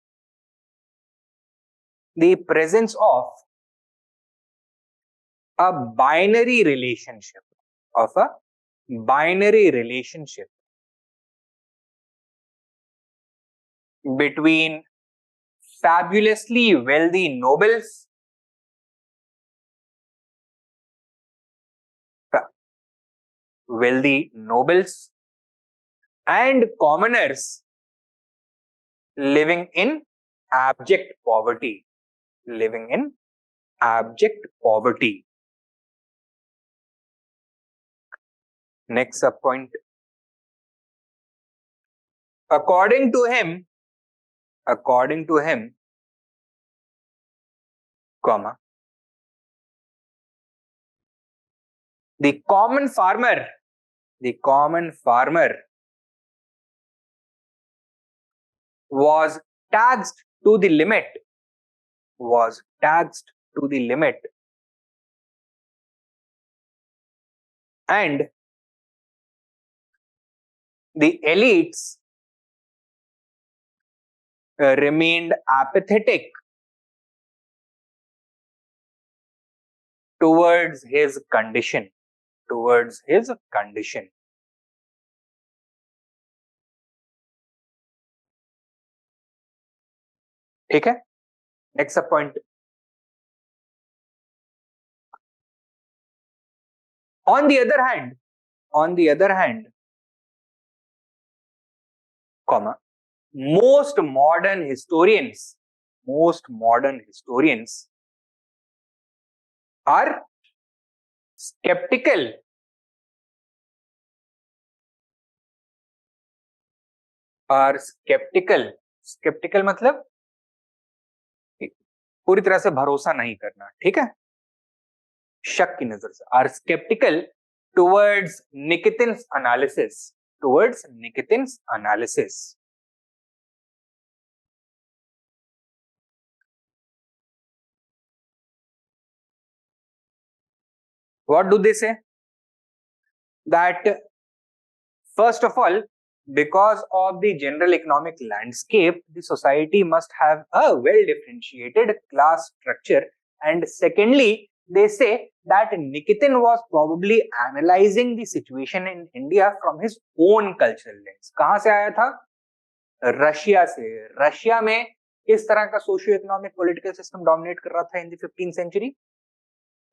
the presence of a binary relationship, between fabulously wealthy nobles, and commoners living in abject poverty. Next subpoint. According to him, comma, the common farmer was taxed to the limit, and the elites remained apathetic towards his condition. ठीक है? Next point. On the other hand, comma, most modern historians are skeptical मतलब पूरी तरह से भरोसा नहीं करना, ठीक है, शक की नजर से, are sceptical towards Nikitin's analysis, what do they say? That first of all, because of the general economic landscape, the society must have a well differentiated class structure, and secondly, they say that Nikitin was probably analyzing the situation in India from his own cultural lens. कहाँ से आया था? Russia से. Russia में किस तरह का socio economic political system dominate कर रहा था in the 15th century?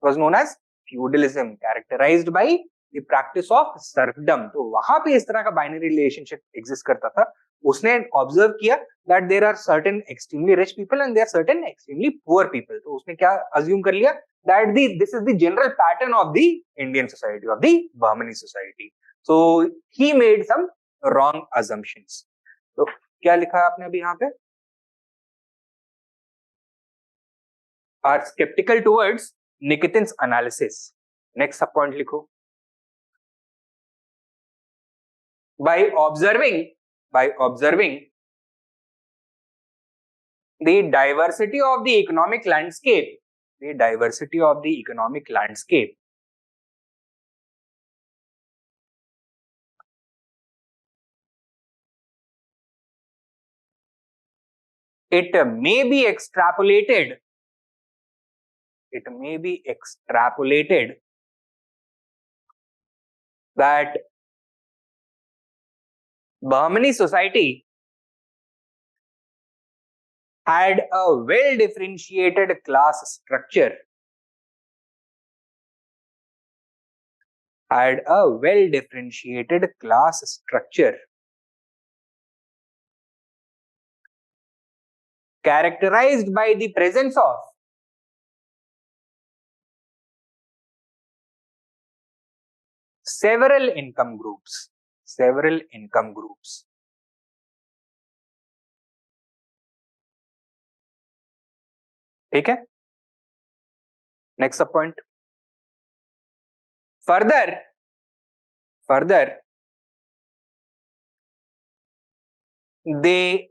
Was known as feudalism, characterized by the practice of serfdom. तो वहां पे इस तरह का बाइनरी रिलेशनशिप एग्जिस्ट करता था. उसने ऑब्जर्व किया that there are certain extremely rich people and there are certain extremely poor people. तो उसने क्या अज्यूम कर लिया that this is the general pattern of the Indian society, of the Bahmani society. So he made some wrong assumptions. तो क्या लिखा है आपने अभी यहाँ पे? Are skeptical towards Nikitin's analysis. Next subpoint लिखो. By observing the diversity of the economic landscape, it may be extrapolated that Bahmani society had a well differentiated class structure, characterized by the presence of several income groups. ठीक है? Next point. Further, they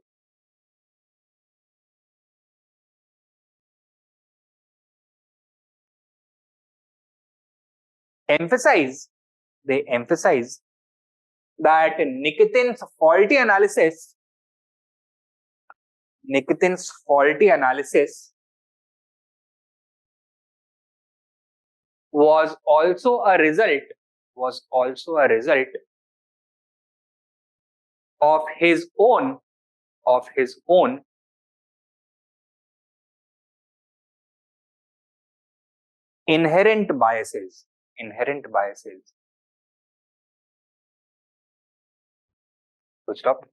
emphasize that Nikitin's faulty analysis was also a result of his own inherent biases. Full stop.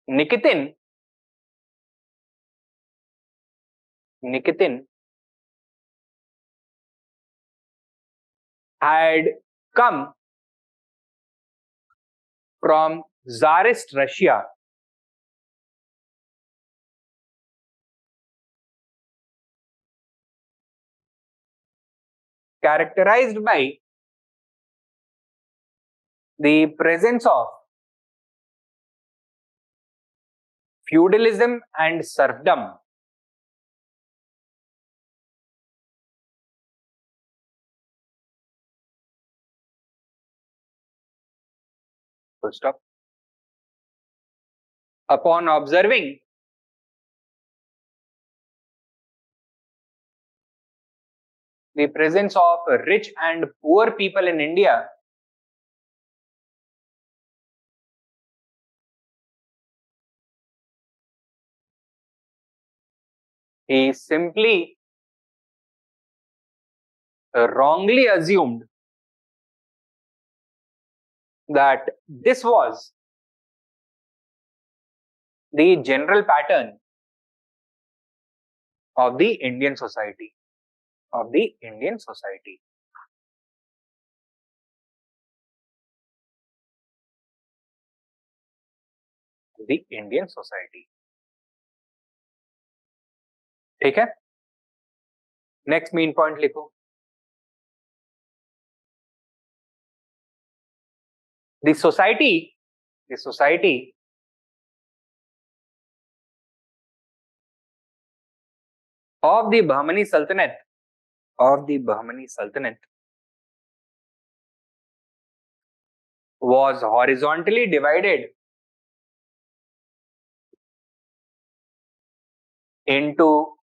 Nikitin had come from Tsarist Russia, characterized by the presence of feudalism and serfdom. Full stop. Upon observing the presence of rich and poor people in India, he simply wrongly assumed that this was the general pattern of the Indian society. ठीक है, next main point लिखो. The society of the Bahmani Sultanate was horizontally divided into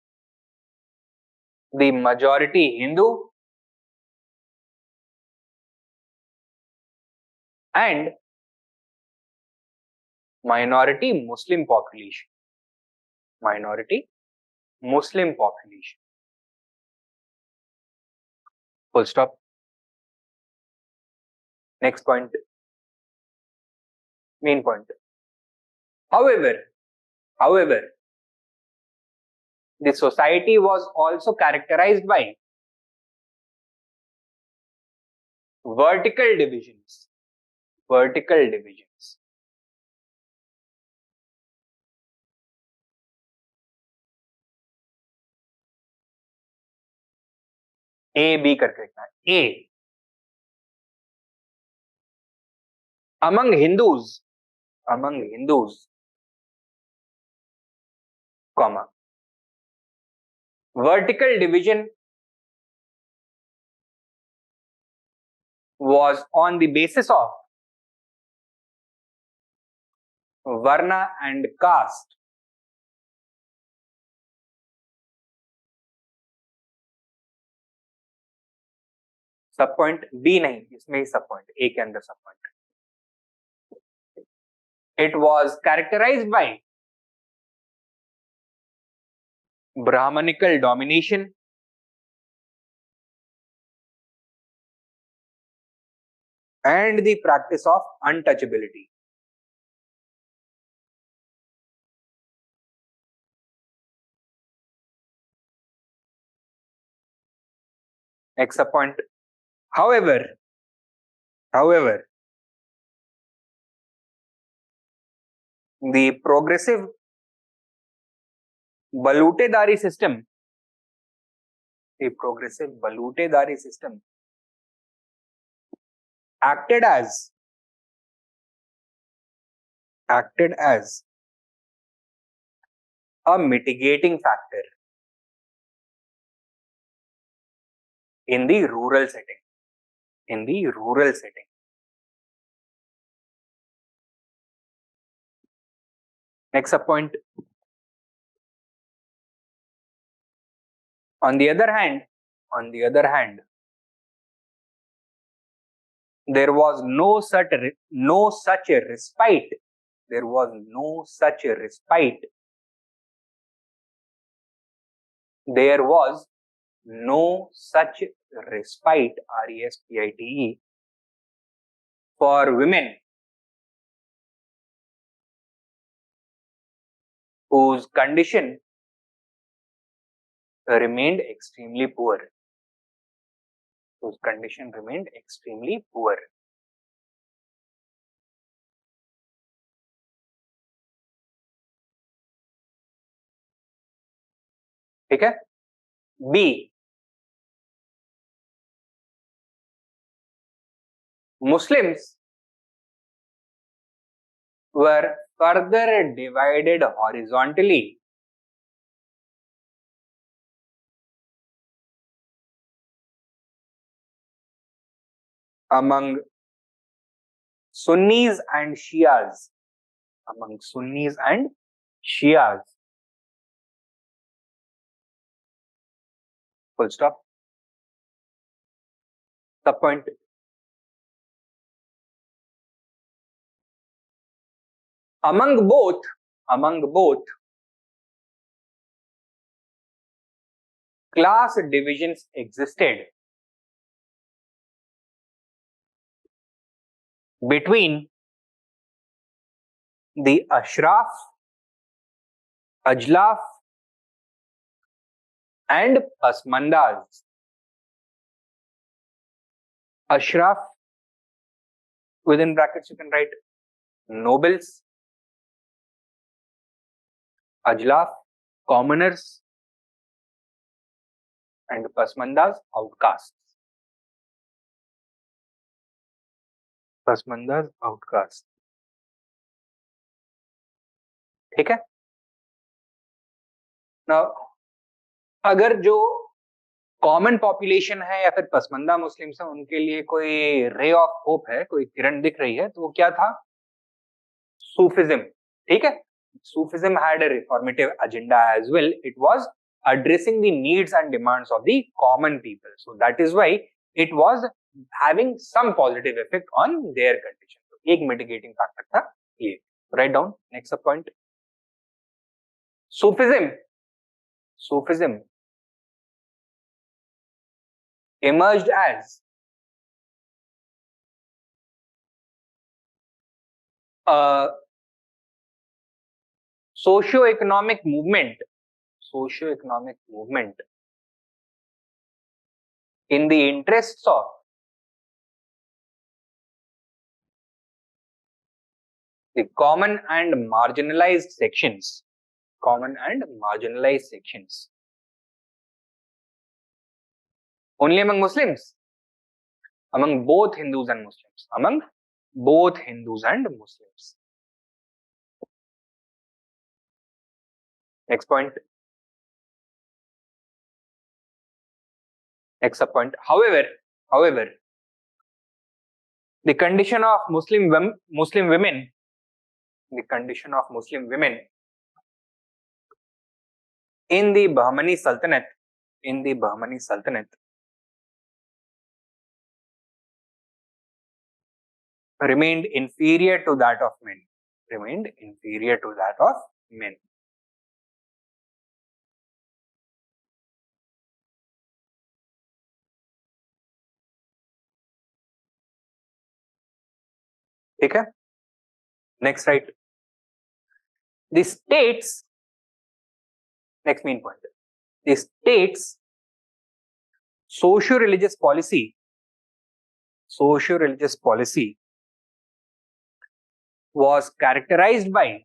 the majority Hindu and minority Muslim population. Full stop. Next point. Main point. However, the society was also characterized by vertical divisions. A, B करके लिखना है. A, among Hindus, comma, vertical division was on the basis of varna and caste. सब point B नहीं, इसमें ही सब point, A के अंदर सब point. It was characterised by Brahminical domination and the practice of untouchability. Next point. However, the progressive balutedari system acted as a mitigating factor in the rural setting. Next point. On the other hand, On the other hand, there was no such a respite. There was no such a respite. There was no such respite, RESPITE, for women whose condition remained extremely poor. Whose condition remained extremely poor. ठीक है? B, Muslims were further divided horizontally among Sunnis and Shias. Among Sunnis and Shias. Full stop. Subpoint. Among both, class divisions existed between the Ashraf, Ajlaf, and Pasmandas. Ashraf, within brackets you can write nobles, Ajlaf, commoners, and Pasmandas, outcasts. Pasmandas, outcasts. ठीक है? Now, अगर जो common population है या फिर पसमंदा Muslims है उनके लिए कोई रे ऑफ होप है, कोई किरण दिख रही है, तो वो क्या था? सूफिज्म. ठीक है? Sufism had a reformative agenda as well. It was addressing the needs and demands of the common people. So that is why it was having some positive effect on their condition. So, एक mitigating factor था ये. Write down. Next point. Sufism emerged as a socio-economic movement in the interests of the common and marginalized sections. Only among Muslims? Among both Hindus and Muslims. Next point. However, the condition of Muslim women in the Bahmani Sultanate remained inferior to that of men. ठीक है? Next, right. The states, next main point. The state's socio-religious policy was characterized by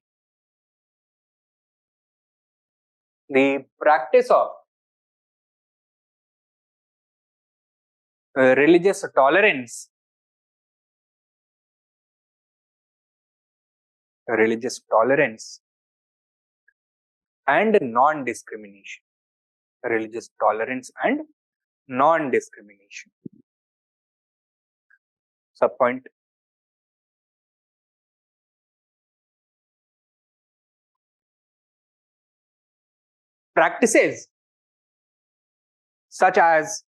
the practice of religious tolerance, and non-discrimination. Subpoint. Practices such as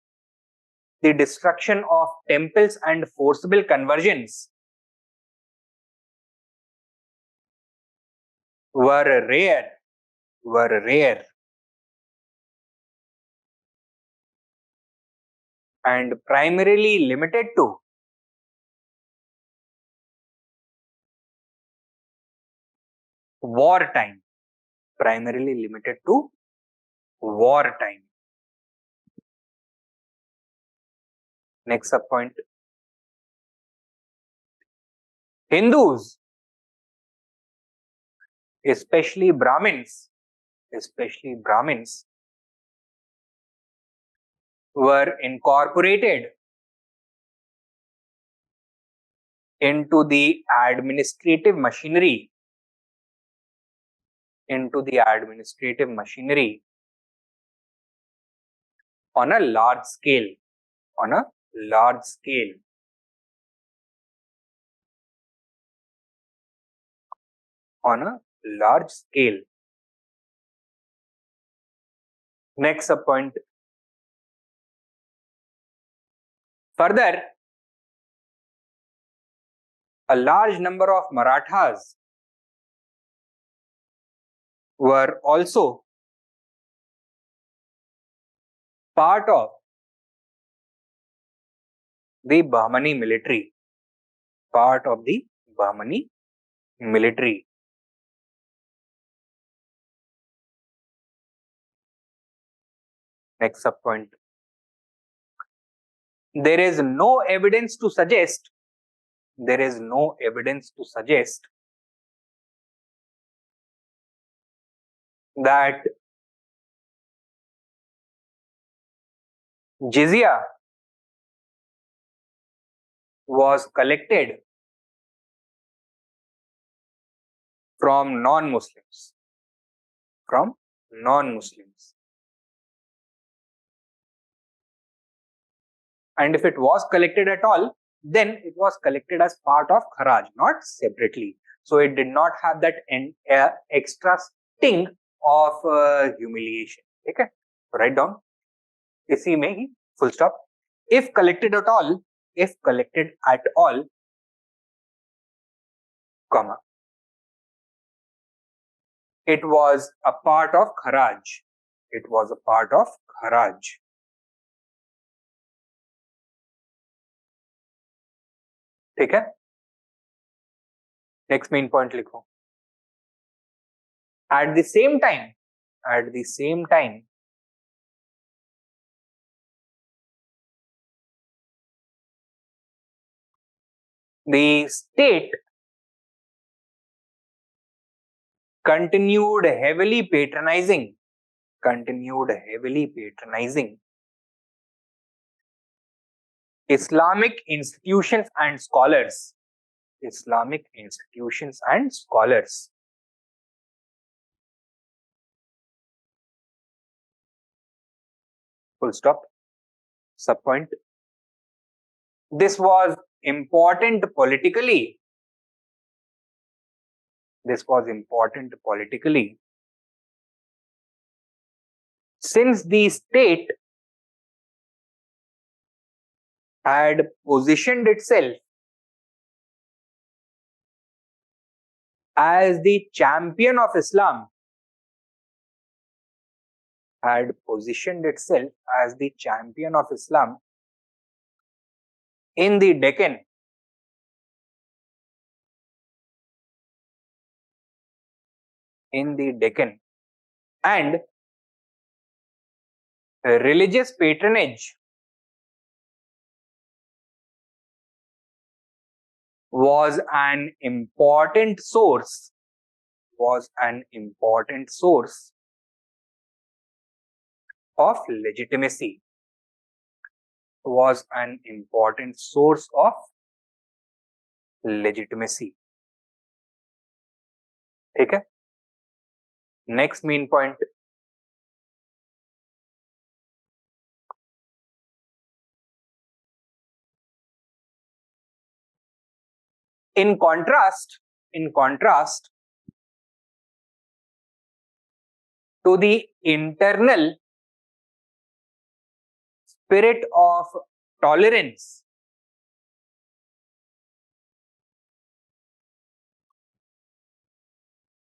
the destruction of temples and forcible conversions were rare and primarily limited to wartime. Primarily limited to wartime. Next sub point. Hindus, especially Brahmins, were incorporated into the administrative machinery on a large scale. Next sub point. Further, a large number of Marathas were also part of the Bahmani military. Next sub point. There is no evidence to suggest that jizya was collected from non-Muslims. And if it was collected at all, then it was collected as part of Kharaj, not separately. So it did not have that extra sting of humiliation. Okay, write down. इसी में ही full stop. If collected at all, comma, it was a part of Kharaj. ठीक है. Next main point लिखो. At the same time, the state continued heavily patronizing Islamic institutions and scholars. Full stop. Subpoint. This was important politically. Since the state had positioned itself as the champion of Islam, in the Deccan, and religious patronage was an important source of legitimacy. ठीक है. Next main point. In contrast to the internal spirit of tolerance,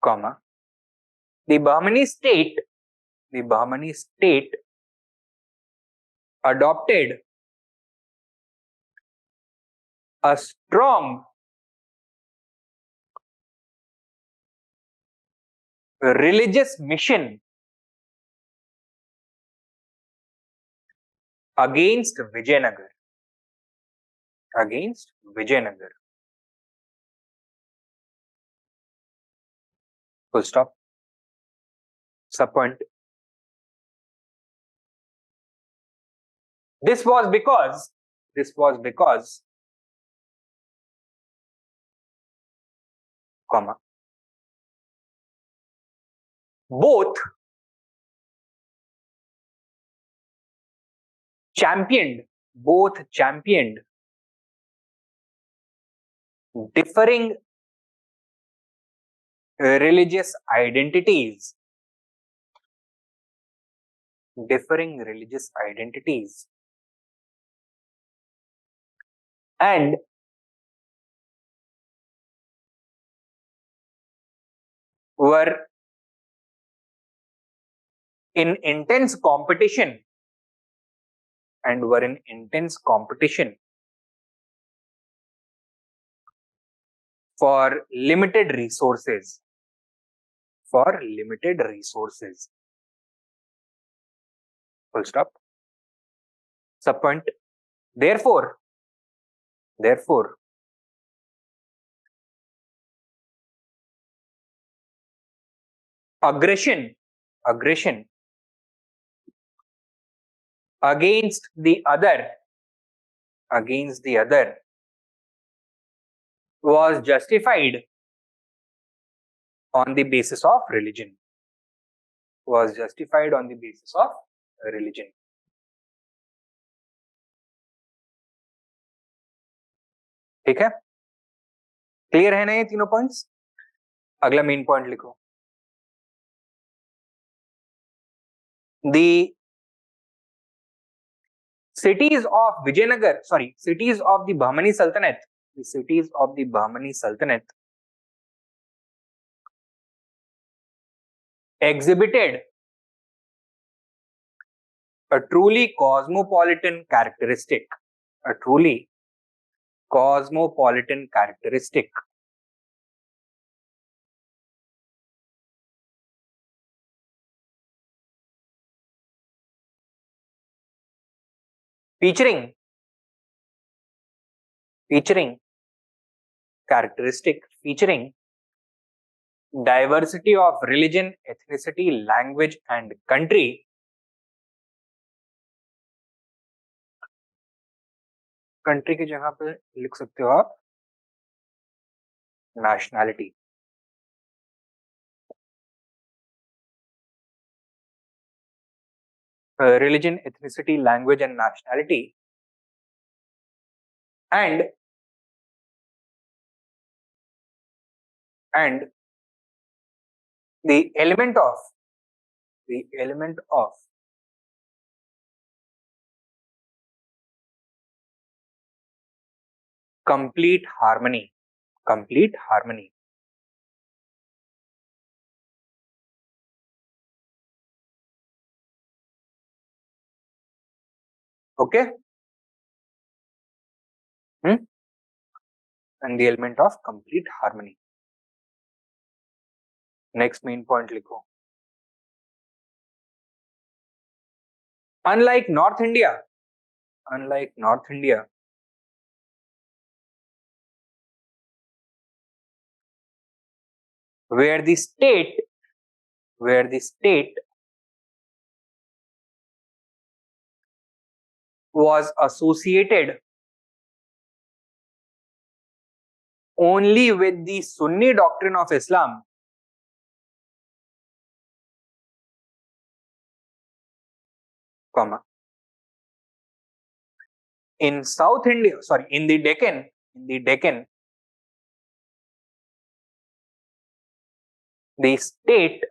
comma, the Bahmani state adopted a strong religious mission against Vijayanagar. Against Vijayanagar. Full stop. Subpoint. This was because comma, both championed differing religious identities, and were in intense competition for limited resources. Full stop. Subpoint. Therefore, aggression against the other was justified on the basis of religion. ठीक है, clear है ना ये तीनों points? अगला main point लिखो. The cities of the Bahmani Sultanate, exhibited a truly cosmopolitan characteristic. Featuring diversity of religion, ethnicity, language and country. Country की जगह पे लिख सकते हो आप nationality. Religion, ethnicity, language and nationality, and the element of complete harmony. Okay? And the element of complete harmony. Next main point लिखो. Unlike North India, where the state was associated only with the Sunni doctrine of Islam, comma, in South India, in the Deccan, the state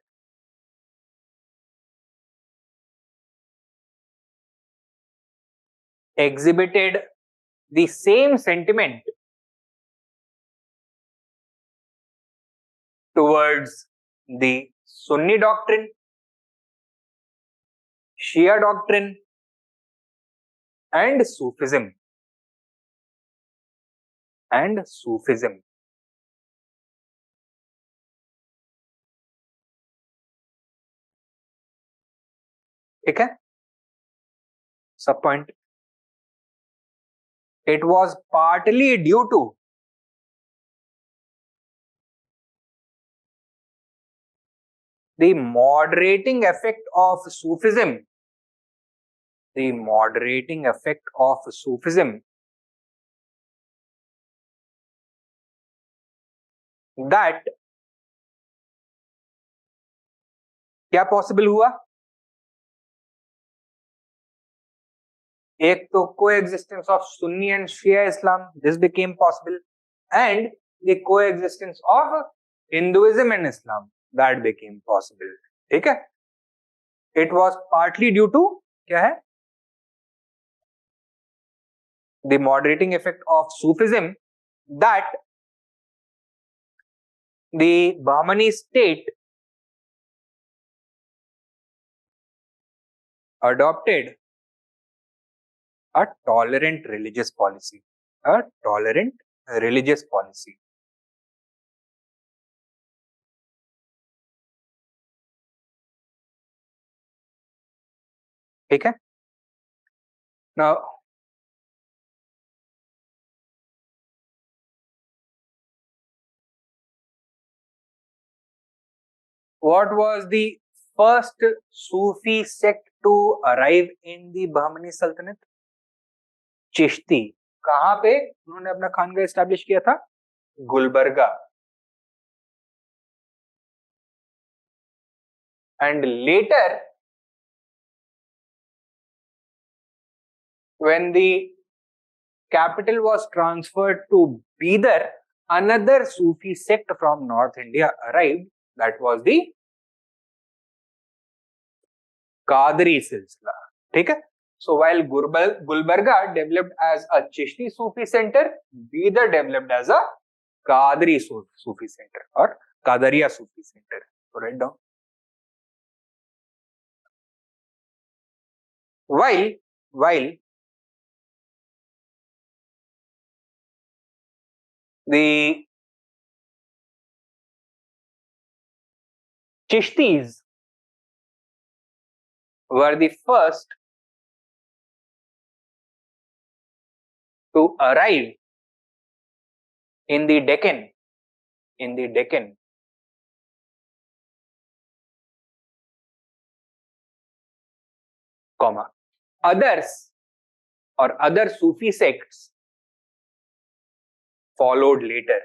exhibited the same sentiment towards the Sunni doctrine, Shia doctrine, and Sufism. ठीक है? Sub point. It was partly due to the moderating effect of Sufism. The moderating effect of Sufism that क्या possible हुआ? एक तो coexistence of Sunni and Shia Islam, this became possible, and the coexistence of Hinduism and Islam, that became possible. ठीक है? It was partly due to क्या है? The moderating effect of Sufism that the Bahmani state adopted a tolerant religious policy. A tolerant religious policy. ठीक है? Now, what was the first Sufi sect to arrive in the Bahmani Sultanate? Chishti. कहां पे उन्होंने अपना खानगा establish किया था? Gulbarga. And later, when the capital was transferred to Bidar, another Sufi sect from North India arrived. That was the Qadri silsila. ठीक है? So while Gulbarga developed as a Chishti Sufi center, Bidar developed as a Qadri Sufi center or Qadariya Sufi center. So write down. While the Chishtis were the first to arrive in the Deccan, others or other Sufi sects followed later.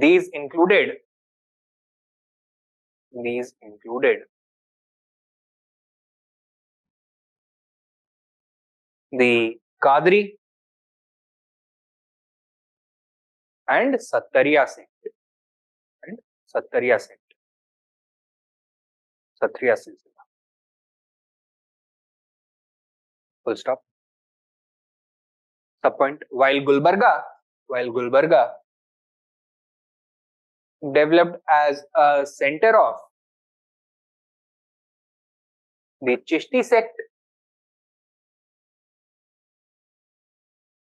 These included the Qadri and Sattariya sect. Sattariya silsila. Full stop. Subpoint. While Gulbarga developed as a center of the Chishti sect,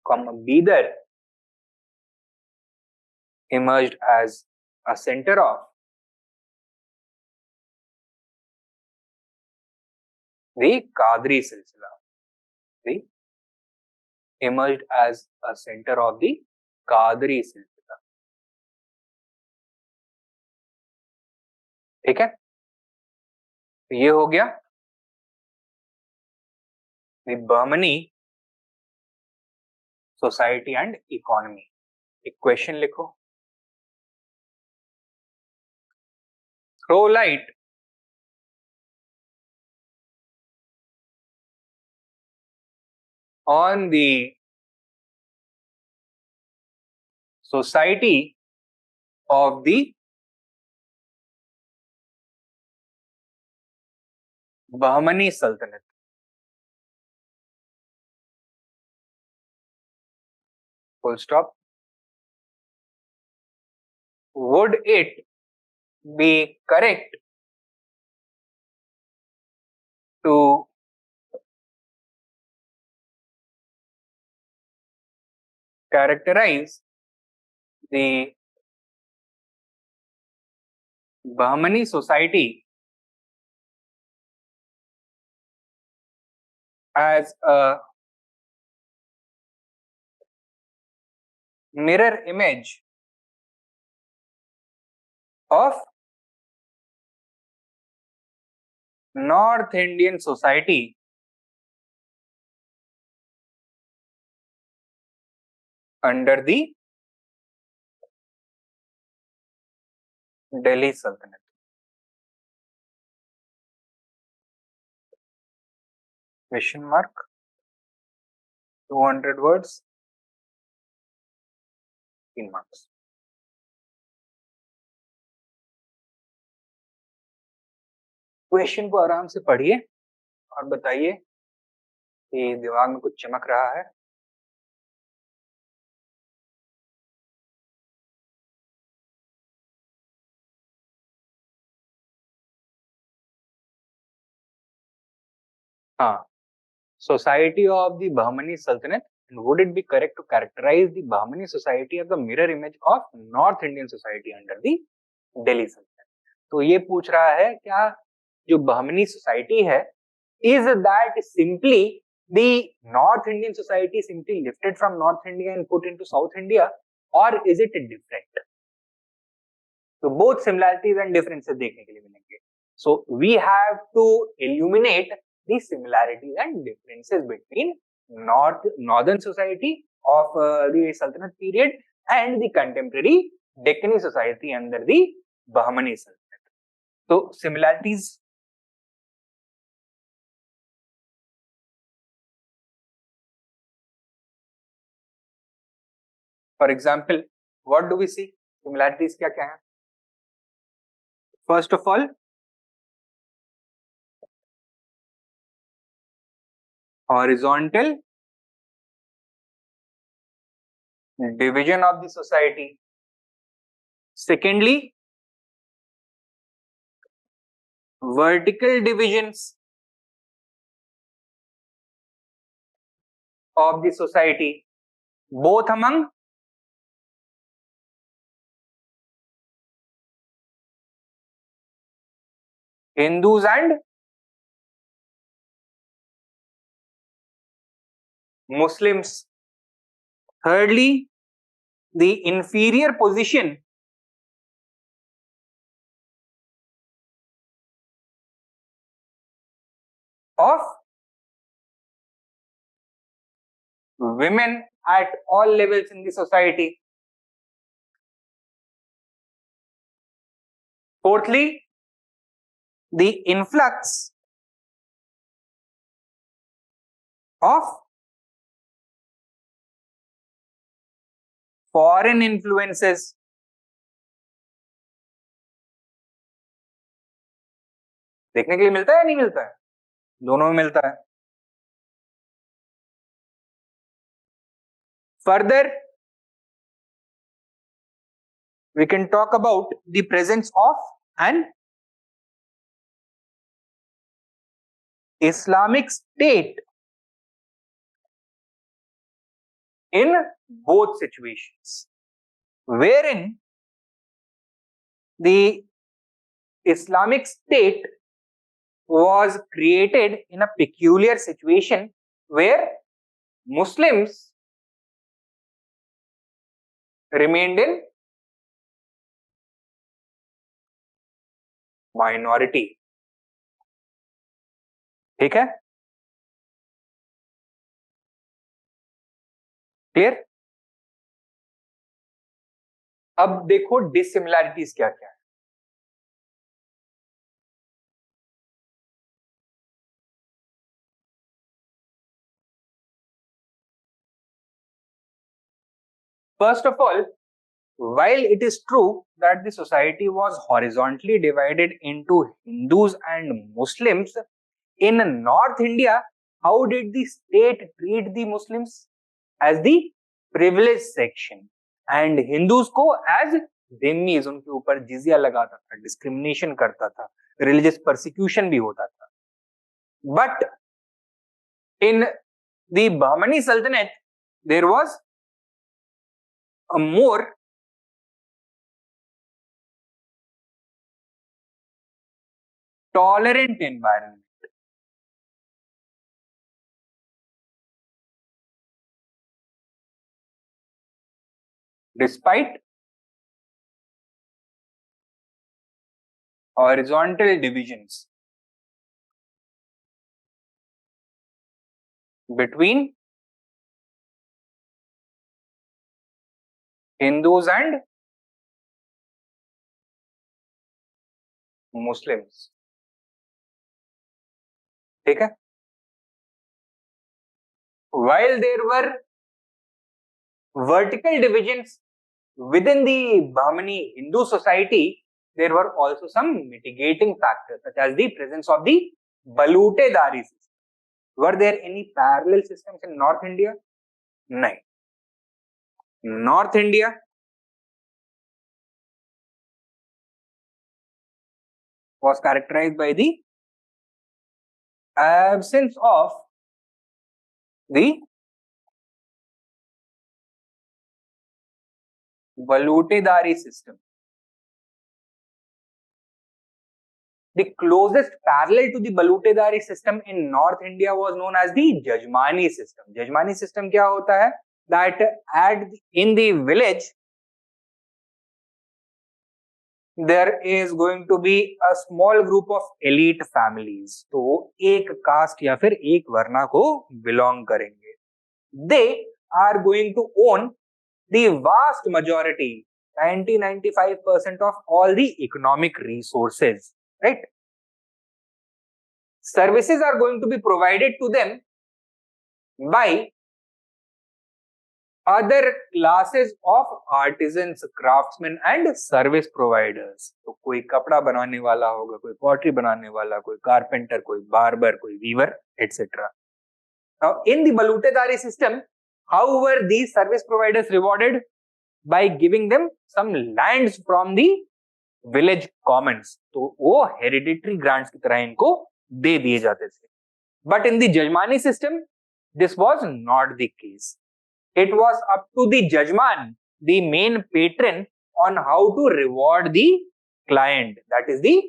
Bidar emerged as a center of the Qadri silsila. Emerged as a center of the Qadri silsila. ठीक है? ये हो गया the Bahmani society and economy. एक question लिखो. Throw light on the society of the Bahmani Sultanate. Full stop. Would it be correct to characterize the Bahmani society as a mirror image of North Indian society under the Delhi Sultanate? Question mark. 200 words. 3 marks. Question को आराम से पढ़िए और बताइए कि दिमाग में कुछ चमक रहा है. हाँ, society of the Bahmani Sultanate, and would it be correct to characterize the Bahmani society as a mirror image of North Indian society under the Delhi Sultanate? तो ये पूछ रहा है क्या जो Bahmani society है, is that simply the North Indian society simply lifted from North India and put into South India, or is it different? तो both similarities and differences देखने के लिए मिलेंगे. So we have to illuminate the similarities and differences between northern society of the Sultanate period and the contemporary Deccani society under the Bahmani Sultanate. So similarities. For example, what do we see? Similarities क्या क्या हैं? First of all, horizontal division of the society. Secondly, vertical divisions of the society, both among Hindus and Muslims. Thirdly, the inferior position of women at all levels in the society. Fourthly, the influx of foreign influences. देखने के लिए मिलता है या नहीं मिलता है? दोनों में मिलता है. Further, we can talk about the presence of an Islamic State in both situations, wherein the Islamic State was created in a peculiar situation where Muslims remained in minority. ठीक है? क्लियर? अब देखो डिसिमिलैरिटीज क्या क्या है. First of all, while it is true that the society was horizontally divided into Hindus and Muslims, In North India, how did the state treat the Muslims? As the privileged section and Hindus को as dhimmis, उनके ऊपर जिजिया लगाता था, discrimination करता था, religious persecution भी होता था. But in the Bahmani Sultanate, there was a more tolerant environment. Despite horizontal divisions between Hindus and Muslims. ठीक है? While there were vertical divisions within the Bahmani Hindu society, there were also some mitigating factors, such as the presence of the balutedari system. Were there any parallel systems in North India? No. North India was characterized by the absence of the balutedari system. The closest parallel to the balutedari system in North India was known as the Jajmani system. Jajmani system क्या होता है? That in the village there is going to be a small group of elite families. तो एक caste या फिर एक वर्णा को belong करेंगे. They are going to own the vast majority, 90-95% of all the economic resources, right? Services are going to be provided to them by other classes of artisans, craftsmen and service providers. तो कोई कपड़ा बनाने वाला होगा, कोई pottery बनाने वाला, कोई carpenter, कोई barber, कोई weaver, etc. Now, in the balutedari system, how were these service providers rewarded? By giving them some lands from the village commons. तो वो hereditary grants की तरह इनको दे दिए जाते थे. But in the Jajmani system, this was not the case. It was up to the Jajman, the main patron, on how to reward the client. That is the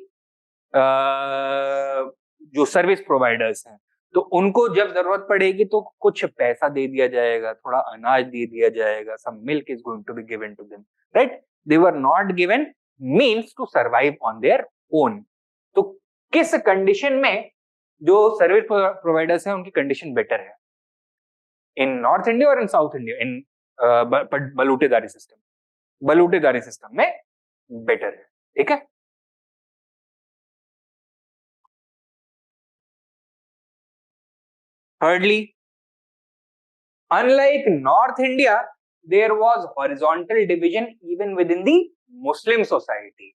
जो service providers हैं. तो उनको जब जरूरत पड़ेगी तो कुछ पैसा दे दिया जाएगा, थोड़ा अनाज दे दिया जाएगा. Some milk is going to be given to them, right? They were not given means to survive on their own. तो किस कंडीशन में जो सर्विस प्रोवाइडर्स हैं उनकी कंडीशन बेटर है? In North India or in South India? In balutedari system. balutedari system में better है. ठीक है? Thirdly, unlike North India, there was horizontal division even within the Muslim society.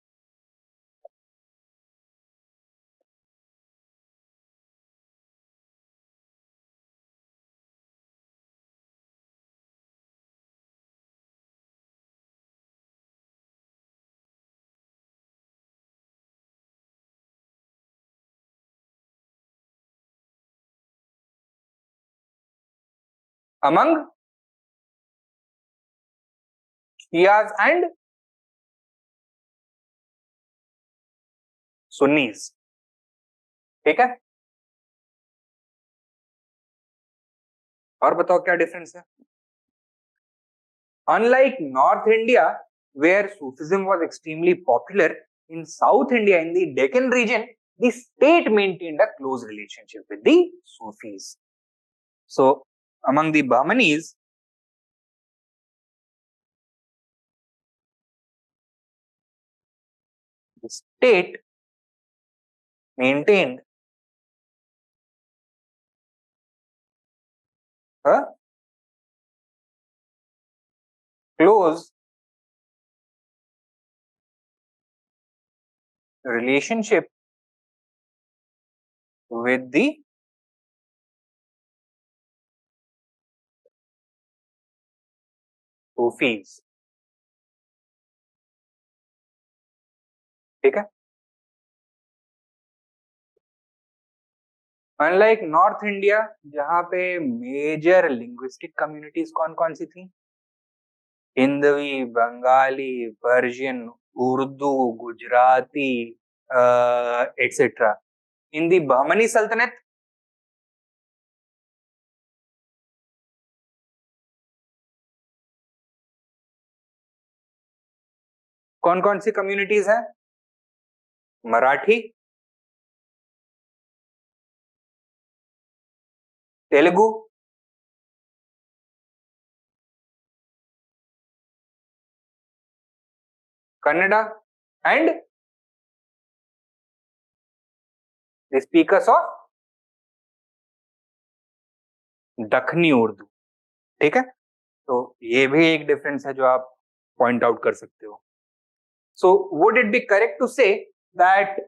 Among Shias and Sunnis. ठीक है? और बताओ क्या डिफरेंस है? Unlike North India, where Sufism was extremely popular, in South India, in the Deccan region, the state maintained a close relationship with the Sufis. So, among the Bahmanis, the state maintained a close relationship with the Sufis. ठीक है. Unlike north India जहां पे major linguistic communities कौन कौन सी थी, Hindavi, Bengali, Persian, Urdu, Gujarati etcetera. In the Bahmani सल्तनत कौन कौन सी कम्युनिटीज हैं, Marathi, Telugu, Kannada and the speakers of Dakhni Urdu. ठीक है, तो ये भी एक डिफरेंस है जो आप पॉइंट आउट कर सकते हो. So would it be correct to say that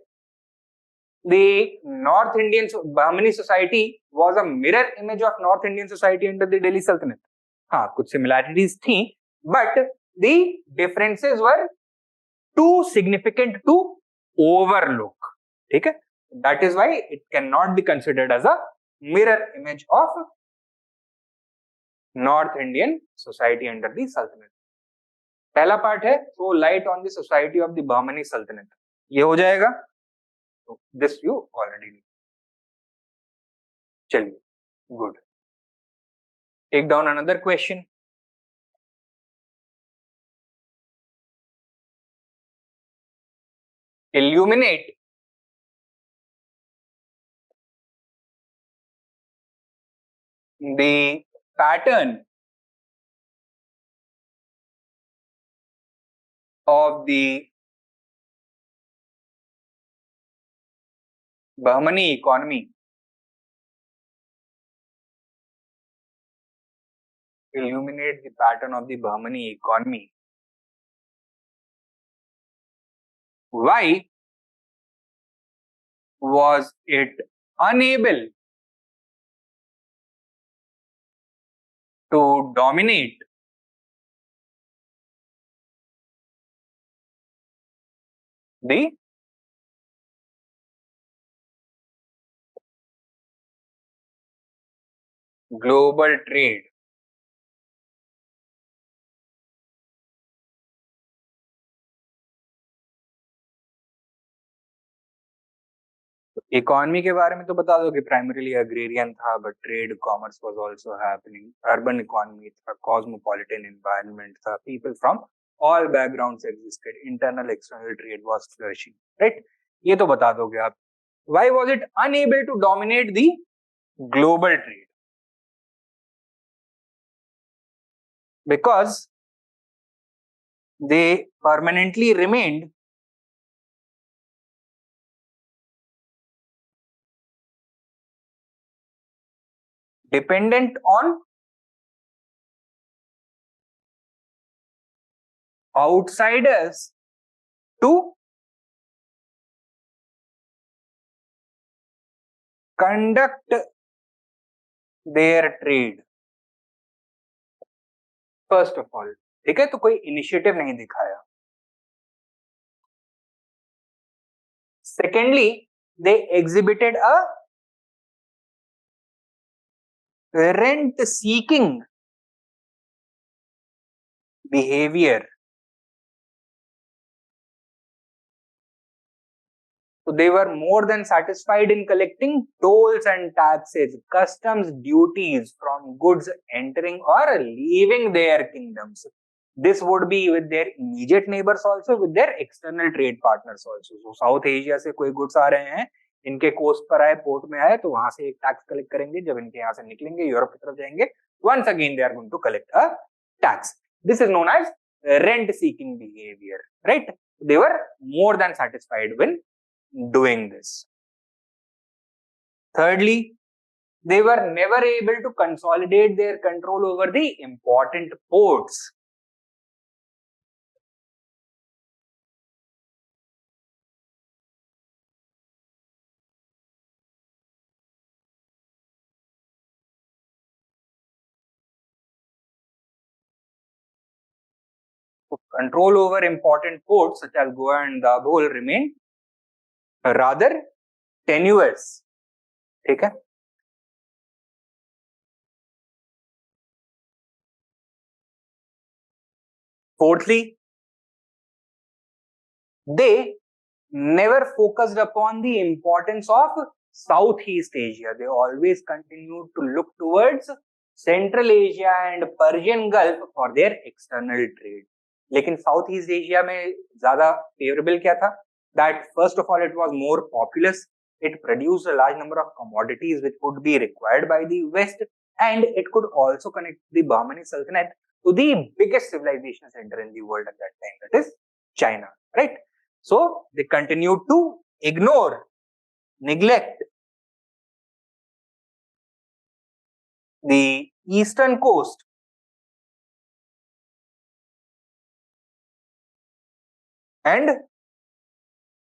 the North Indian Bahmani society was a mirror image of North Indian society under the Delhi Sultanate? हाँ, कुछ similarities थी, but the differences were too significant to overlook. ठीक है, that is why it cannot be considered as a mirror image of North Indian society under the Sultanate. पहला part है throw light on the society of the Bahmani Sultanate. ये हो जाएगा. This you already know. चलिए, good. Take down another question. Illuminate the pattern of the Bahmani economy. Illuminate the pattern of the Bahmani economy. Why was it unable to dominate the global trade? Economy के बारे में तो बता दो कि primarily agrarian था, but trade commerce was also happening, urban economy था, cosmopolitan environment था, people from all backgrounds existed, internal external trade was flourishing, right? ये तो बता दोगे आप. Why was it unable to dominate the global trade? Because they permanently remained dependent on outsiders to conduct their trade. First of all, ठीक है, तो कोई initiative नहीं दिखाया. Secondly, they exhibited a rent-seeking behavior. So they were more than satisfied in collecting tolls and taxes, customs duties from goods entering or leaving their kingdoms. This would be with their immediate neighbors also, with their external trade partners also. So South Asia से कोई goods आ रहे हैं, इनके coast पर आए, port में आए, तो वहां से एक टैक्स कलेक्ट करेंगे. जब इनके यहाँ से निकलेंगे, यूरोप की तरफ जाएंगे, once again they are going to collect a tax. This is known as rent-seeking behavior, right? They were more than satisfied when doing this. Thirdly, they were never able to consolidate their control over the important ports. So control over important ports such as Goa and Dabhol remained rather tenuous. ठीक है. Fourthly, they never focused upon the importance of Southeast Asia. They always continued to look towards Central Asia and Persian Gulf for their external trade. लेकिन south east Asia में ज्यादा favourable क्या था? That first of all it was more populous, it produced a large number of commodities which would be required by the West, and it could also connect the Bahmani Sultanate to the biggest civilization center in the world at that time, that is China, right? So they continued to ignore, neglect the eastern coast and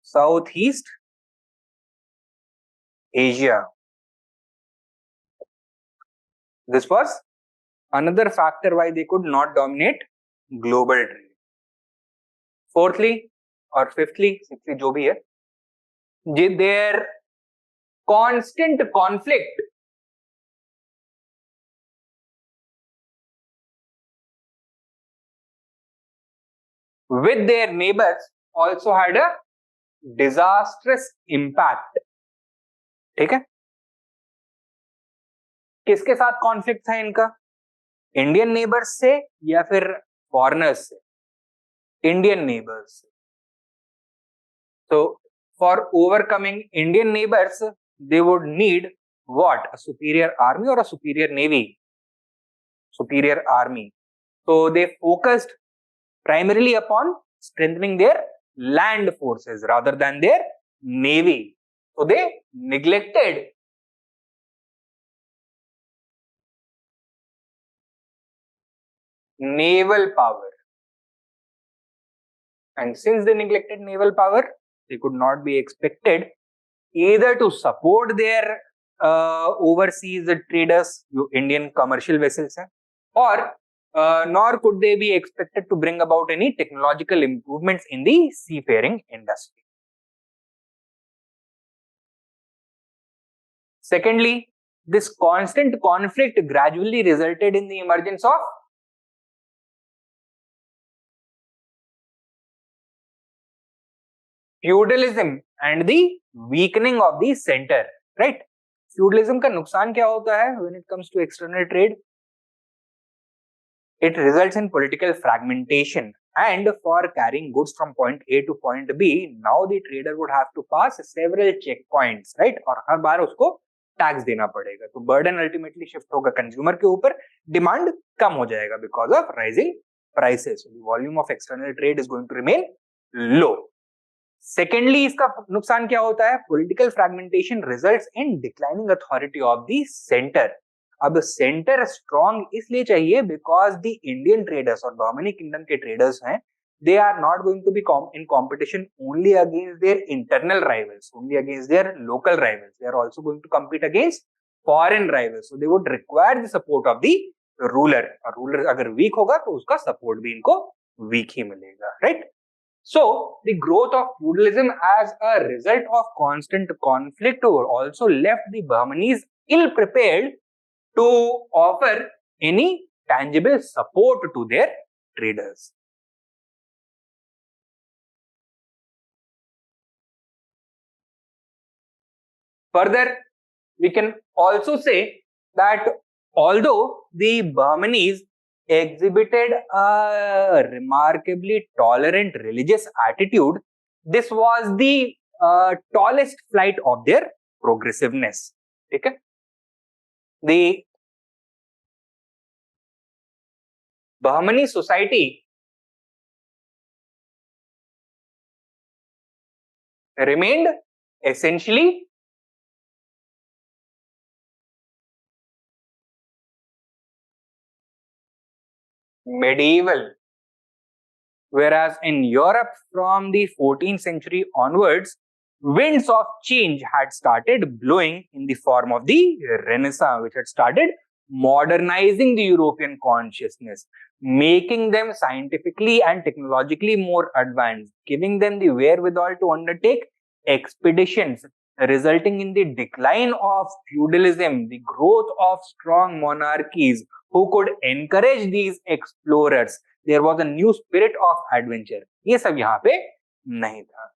Southeast Asia. This was another factor why they could not dominate global trade. Fourthly or fifthly, sixthly, जो भी है, their constant conflict with their neighbors also had a disastrous impact. ठीक है. किसके साथ conflict था इनका? Indian neighbours से या फिर फॉरेनर्स से? इंडियन नेबर्स से. So for overcoming Indian neighbors, they would need what? A superior army or a superior navy? Superior army. So they focused primarily upon strengthening their land forces rather than their navy. So they neglected naval power. And since they neglected naval power, they could not be expected either to support their overseas traders, Indian commercial vessels, or nor could they be expected to bring about any technological improvements in the seafaring industry. Secondly, this constant conflict gradually resulted in the emergence of feudalism and the weakening of the center, right? Feudalism का नुकसान क्या होता है when it comes to external trade? It results in political fragmentation, and for carrying goods from point A to point B, now the trader would have to pass several checkpoints, right? और हर बार उसको tax देना पड़ेगा. तो burden ultimately shift होगा consumer के ऊपर, demand कम हो जाएगा because of rising prices. The volume of external trade is going to remain low. Secondly, इसका नुकसान क्या होता है? Political fragmentation results in declining authority of the centre. अब सेंटर स्ट्रॉन्ग इसलिए चाहिए बिकॉज द इंडियन ट्रेडर्स और बर्मनी किंगडम के ट्रेडर्स हैं, they are not going to be in competition only against their internal rivals, only against their local rivals. They are also going to compete against foreign rivals. So they would require the support of the ruler. और ruler अगर weak होगा तो उसका support भी इनको weak ही मिलेगा, right? So the growth of feudalism as a result of constant conflict also left the Bahmanis ill prepared to offer any tangible support to their traders. Further, we can also say that although the Bahmanis exhibited a remarkably tolerant religious attitude, this was the tallest flight of their progressiveness. Okay? The Bahmani society remained essentially medieval, whereas in Europe from the 14th century onwards, winds of change had started blowing in the form of the Renaissance, which had started modernizing the European consciousness, making them scientifically and technologically more advanced, giving them the wherewithal to undertake expeditions, resulting in the decline of feudalism, the growth of strong monarchies who could encourage these explorers. There was a new spirit of adventure. ये सब यहाँ पे नहीं था.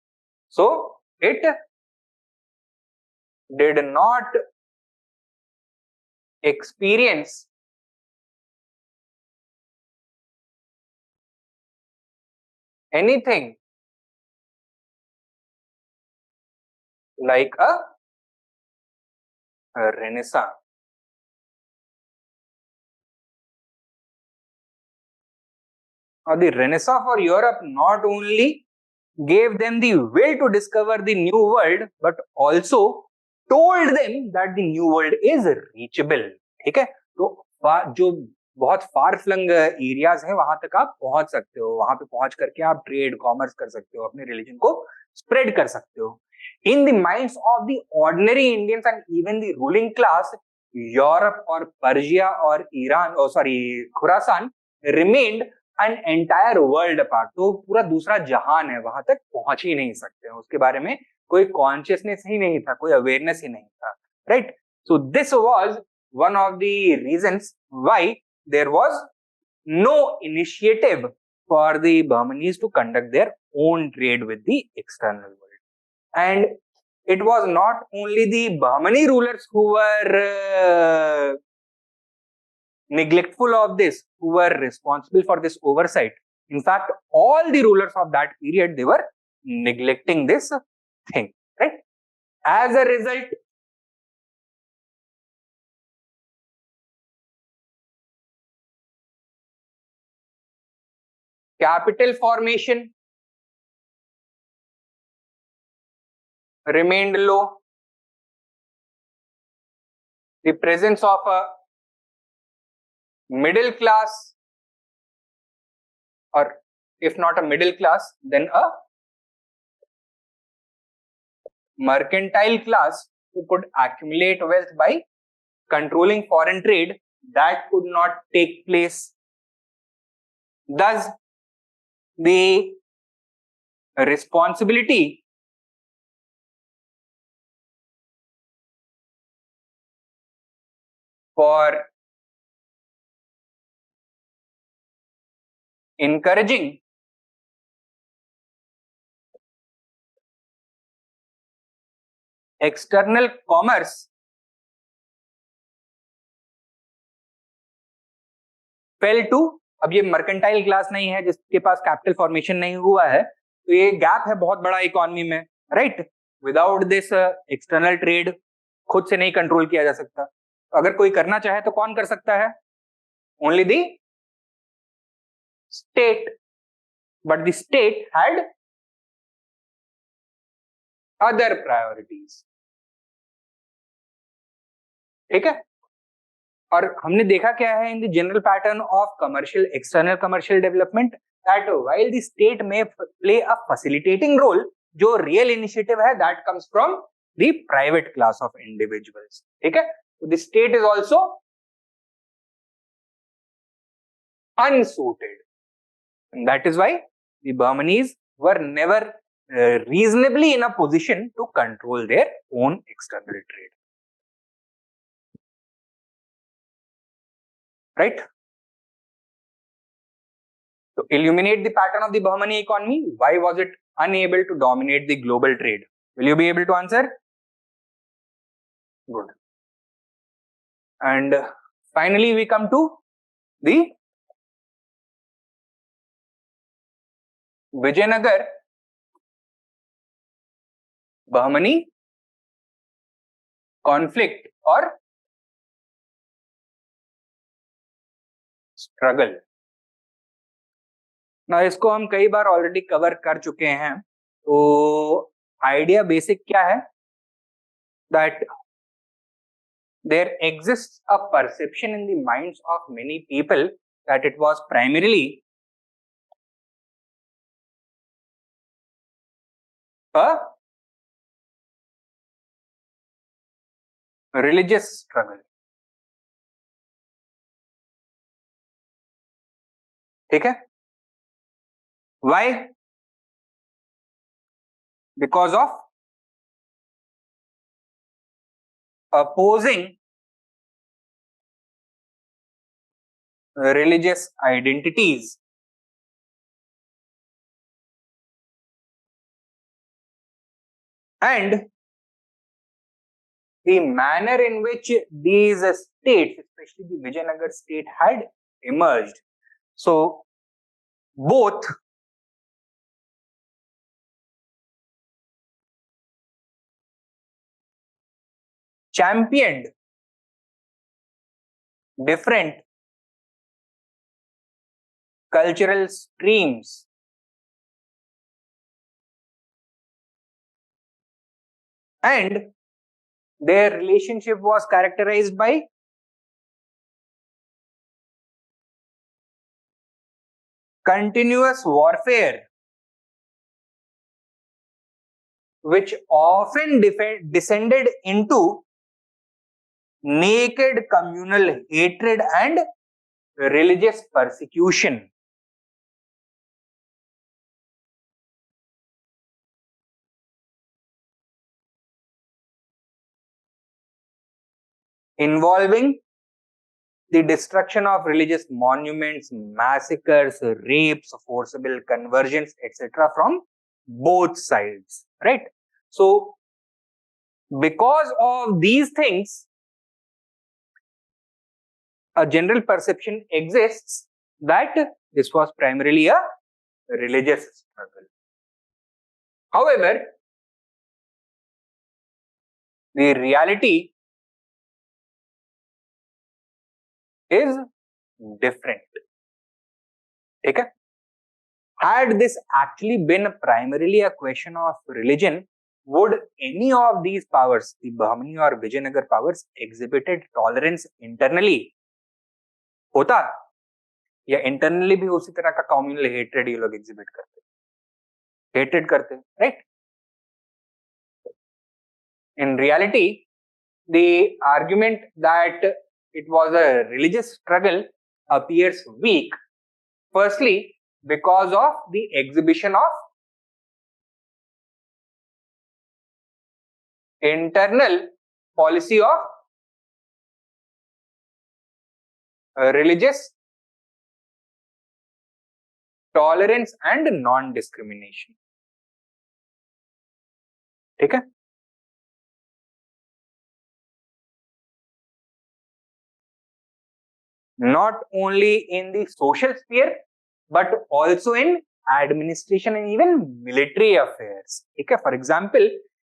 So it did not experience anything like a renaissance. Or the renaissance for Europe not only gave them the will to discover the new world, but also told them that the new world is reachable. ठीक है, तो जो बहुत फार flung areas है वहां तक आप पहुंच सकते हो, वहां पे पहुंच करके आप ट्रेड कॉमर्स कर सकते हो, अपने रिलीजन को स्प्रेड कर सकते हो. In the minds of the ordinary Indians and even the ruling class, Europe और पर्शिया और Iran, sorry Khorasan, remained an entire world apart. तो पूरा दूसरा जहान है, वहां तक पहुंच ही नहीं सकते, उसके बारे में कोई कॉन्शियसनेस ही नहीं था, कोई अवेयरनेस ही नहीं था. Right. So this was one of the reasons why there was no initiative for the Burmese to conduct their own trade with the external world. And it was not only the Bahmani rulers who were neglectful of this, who were responsible for this oversight. In fact, all the rulers of that period, they were neglecting this thing, right? As a result, capital formation remained low. The presence of a middle class, or if not a middle class, then a mercantile class who could accumulate wealth by controlling foreign trade, that could not take place. Thus, the responsibility for encouraging external commerce fell to, अब ये mercantile class नहीं है जिसके पास capital formation नहीं हुआ है, तो ये गैप है बहुत बड़ा इकोनॉमी में, right. Without this external trade खुद से नहीं कंट्रोल किया जा सकता. तो अगर कोई करना चाहे तो कौन कर सकता है? Only the state, but the state had other priorities. ठीक है. और हमने देखा क्या है in the general pattern of commercial, external commercial development, that while the state में प्ले अ फैसिलिटेटिंग रोल, जो रियल इनिशिएटिव है that comes from the private class of individuals. ठीक है. तो the state is also unsuited. And that is why the Bahmanis were never reasonably in a position to control their own external trade. Right? To illuminate the pattern of the Bahmani economy, why was it unable to dominate the global trade? Will you be able to answer? Good. And finally, we come to the Vijayanagar-Bahmani conflict or struggle. ना इसको हम कई बार already cover कर चुके हैं. तो idea basic क्या है? That there exists a perception in the minds of many people that it was primarily a religious struggle. ठीक है, why? Because of opposing religious identities and the manner in which these states, especially the Vijayanagar state, had emerged. So both championed different cultural streams and their relationship was characterized by continuous warfare, which often descended into naked communal hatred and religious persecution. Involving the destruction of religious monuments, massacres, rapes, forcible conversions, etc. from both sides, right? So, because of these things, a general perception exists that this was primarily a religious struggle. However, the reality is different. Okay? Had this actually been primarily a question of religion, would any of these powers, the Bahmani or Vijayanagar powers, exhibited tolerance internally? होता या internally भी उसी तरह का communal hatred ये लोग exhibit करते, hatred करते, right? In reality, the argument that it was a religious struggle appears weak. Firstly, because of the exhibition of internal policy of religious tolerance and non-discrimination. ठीक है? Not only in the social sphere, but also in administration and even military affairs. Okay? For example,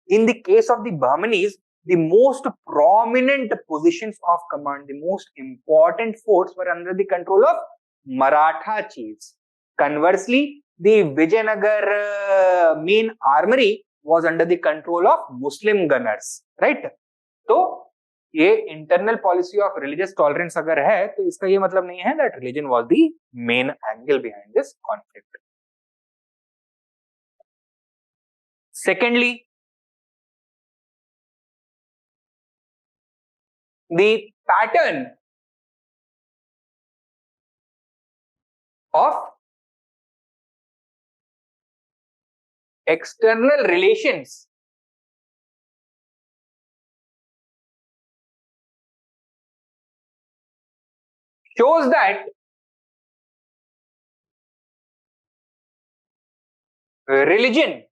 in the case of the Bahmanis, the most prominent positions of command, the most important forts were under the control of Maratha chiefs. Conversely, the Vijayanagar main armory was under the control of Muslim gunners, right? So, ये internal policy of religious tolerance अगर है तो इसका ये मतलब नहीं है that religion was the main angle behind this conflict. Secondly, the pattern of external relations shows that religion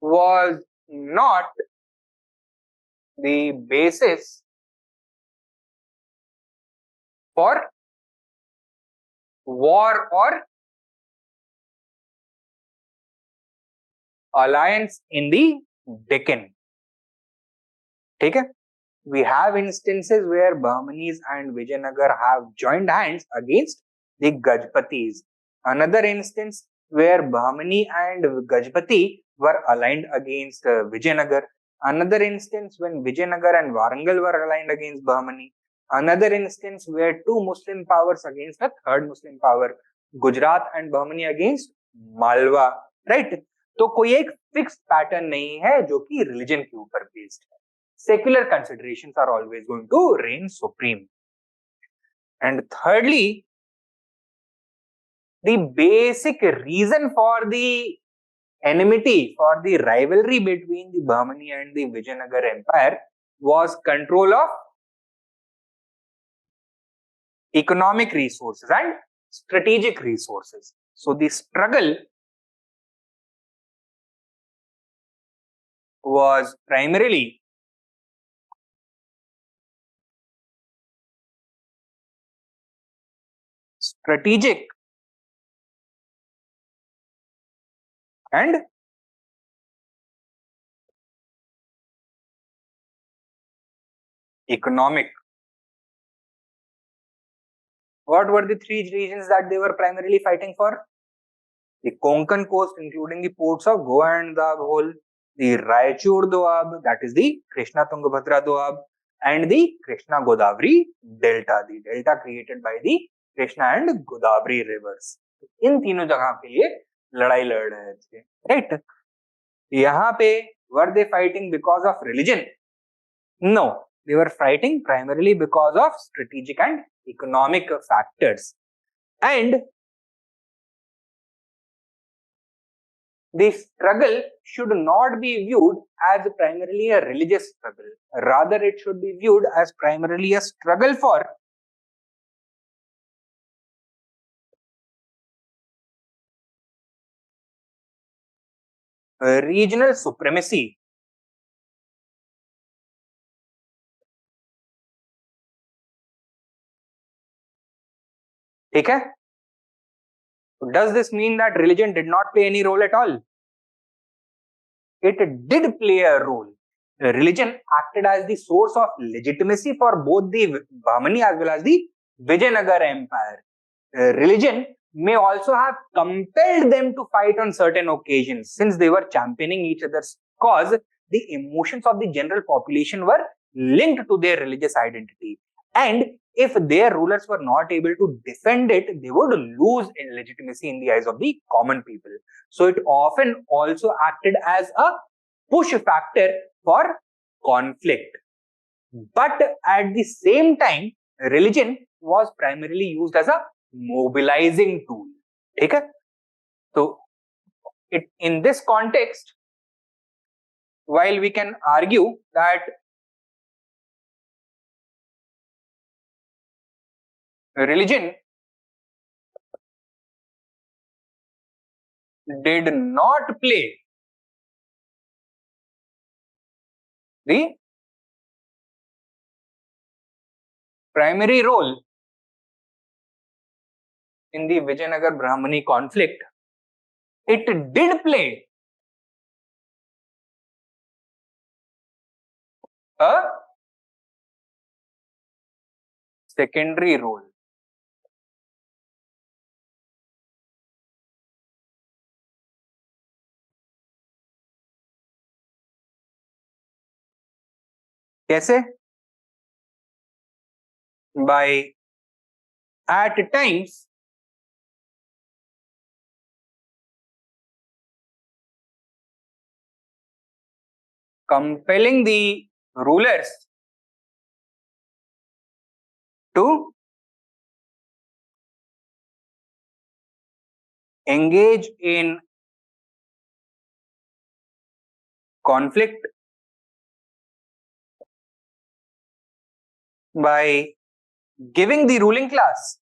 was not the basis for war or alliance in the Deccan. ठीक है? We have instances where Bahmanis and Vijayanagar have joined hands against the Gajpatis. Another instance where Bahmani and Gajpati were aligned against Vijayanagar. Another instance when Vijayanagar and Warangal were aligned against Bahmani. Another instance where two Muslim powers against a third Muslim power, Gujarat and Bahmani against Malwa, right? तो कोई एक fix pattern नहीं है जो कि religion के ऊपर based है. Secular considerations are always going to reign supreme. And thirdly, the basic reason for the enmity, for the rivalry between the Bahmani and the Vijayanagar Empire was control of economic resources and strategic resources. So the struggle was primarily strategic and economic. What were the three regions that they were primarily fighting for? The Konkan coast, including the ports of Goa and Dabhol, the Raichur Doab, that is the Krishna Tungabhadra Doab, and the Krishna Godavari Delta, the delta created by the Krishna and Godavari rivers. इन तीनों जगह के लिए लड़ाई लड़ रहे थे, right? यहाँ पे were they fighting because of religion? No, they were fighting primarily because of strategic and economic factors. And the struggle should not be viewed as primarily a religious struggle. Rather, it should be viewed as primarily a struggle for regional supremacy. ठीक है? Does this mean that religion did not play any role at all? It did play a role. Religion acted as the source of legitimacy for both the Bahmani as well as the Vijayanagar Empire. Religion may also have compelled them to fight on certain occasions. Since they were championing each other's cause, the emotions of the general population were linked to their religious identity. And if their rulers were not able to defend it, they would lose legitimacy in the eyes of the common people. So it often also acted as a push factor for conflict. But at the same time, religion was primarily used as a mobilizing tool. Okay? So, in this context, while we can argue that religion did not play the primary role in the Vijayanagar-Bahmani conflict, it did play a secondary role. कैसे? By at times compelling the rulers to engage in conflict by giving the ruling class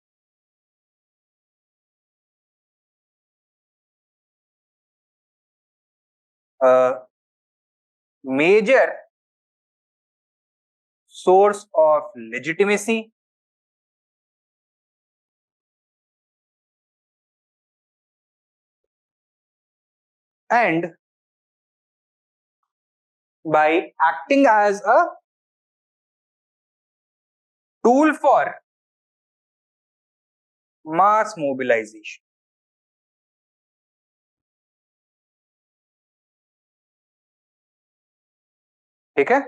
a major source of legitimacy and by acting as a tool for mass mobilization. ठीक है?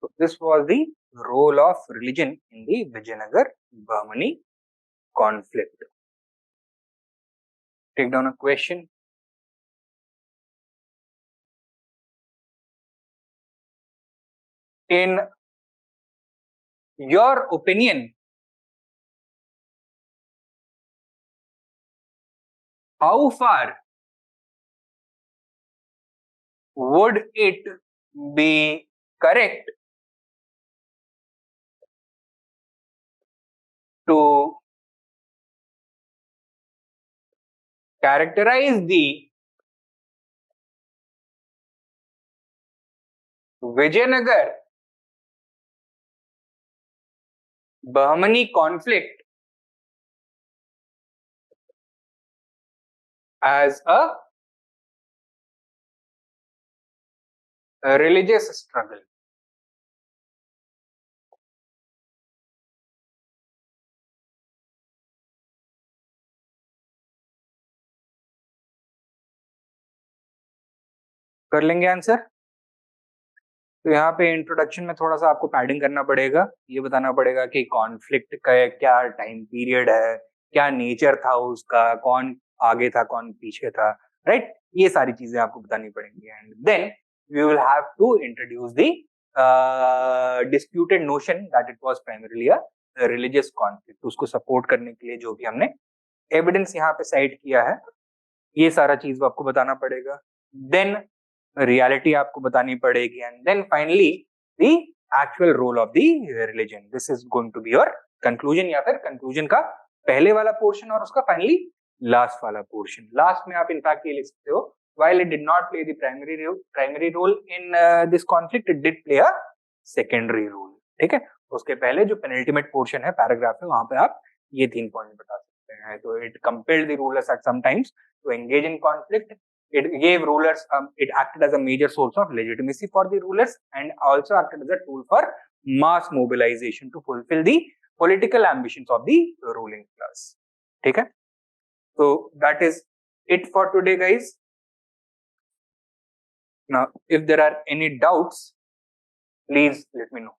So this was the role of religion in the Vijayanagar-Bahmani conflict. Take down a question. In your opinion, how far would it be correct to characterize the Vijayanagar-Bahmani conflict as a religious struggle? कर लेंगे answer? तो यहाँ पे introduction में थोड़ा सा आपको padding करना पड़ेगा, ये बताना पड़ेगा कि कॉन्फ्लिक्ट का क्या टाइम पीरियड है, क्या नेचर था उसका, कौन आगे था कौन पीछे था, राइट? ये सारी चीजें आपको बतानी पड़ेंगी and then we will have to introduce the disputed notion that it was primarily a religious conflict. उसको सपोर्ट करने के लिए जो भी हमने एविडेंस यहाँ पे साइट किया है, ये सारा चीज आपको बताना पड़ेगा। देन रियलिटी आपको बतानी पड़ेगी and then finally the actual role of the religion. This is going to be your conclusion, या फिर कंक्लूजन का पहले वाला पोर्शन और उसका फाइनली लास्ट वाला पोर्शन। लास्ट में आप इनफैक्ट ये लिख सकते हो, while it did not play the primary role in this conflict, it did play a secondary role। ठीक है, उसके पहले जो पेनल्टीमेट पोर्शन है पैराग्राफ में, वहां पे आप ये 3 पॉइंट बता सकते हैं। तो it compelled the rulers at some times to engage in conflict. It gave rulers, it acted as a major source of legitimacy for the rulers and also acted as a tool for mass mobilization to fulfill the political ambitions of the ruling class। ठीक है, so that is it for today guys। Now if there are any doubts, please let me know।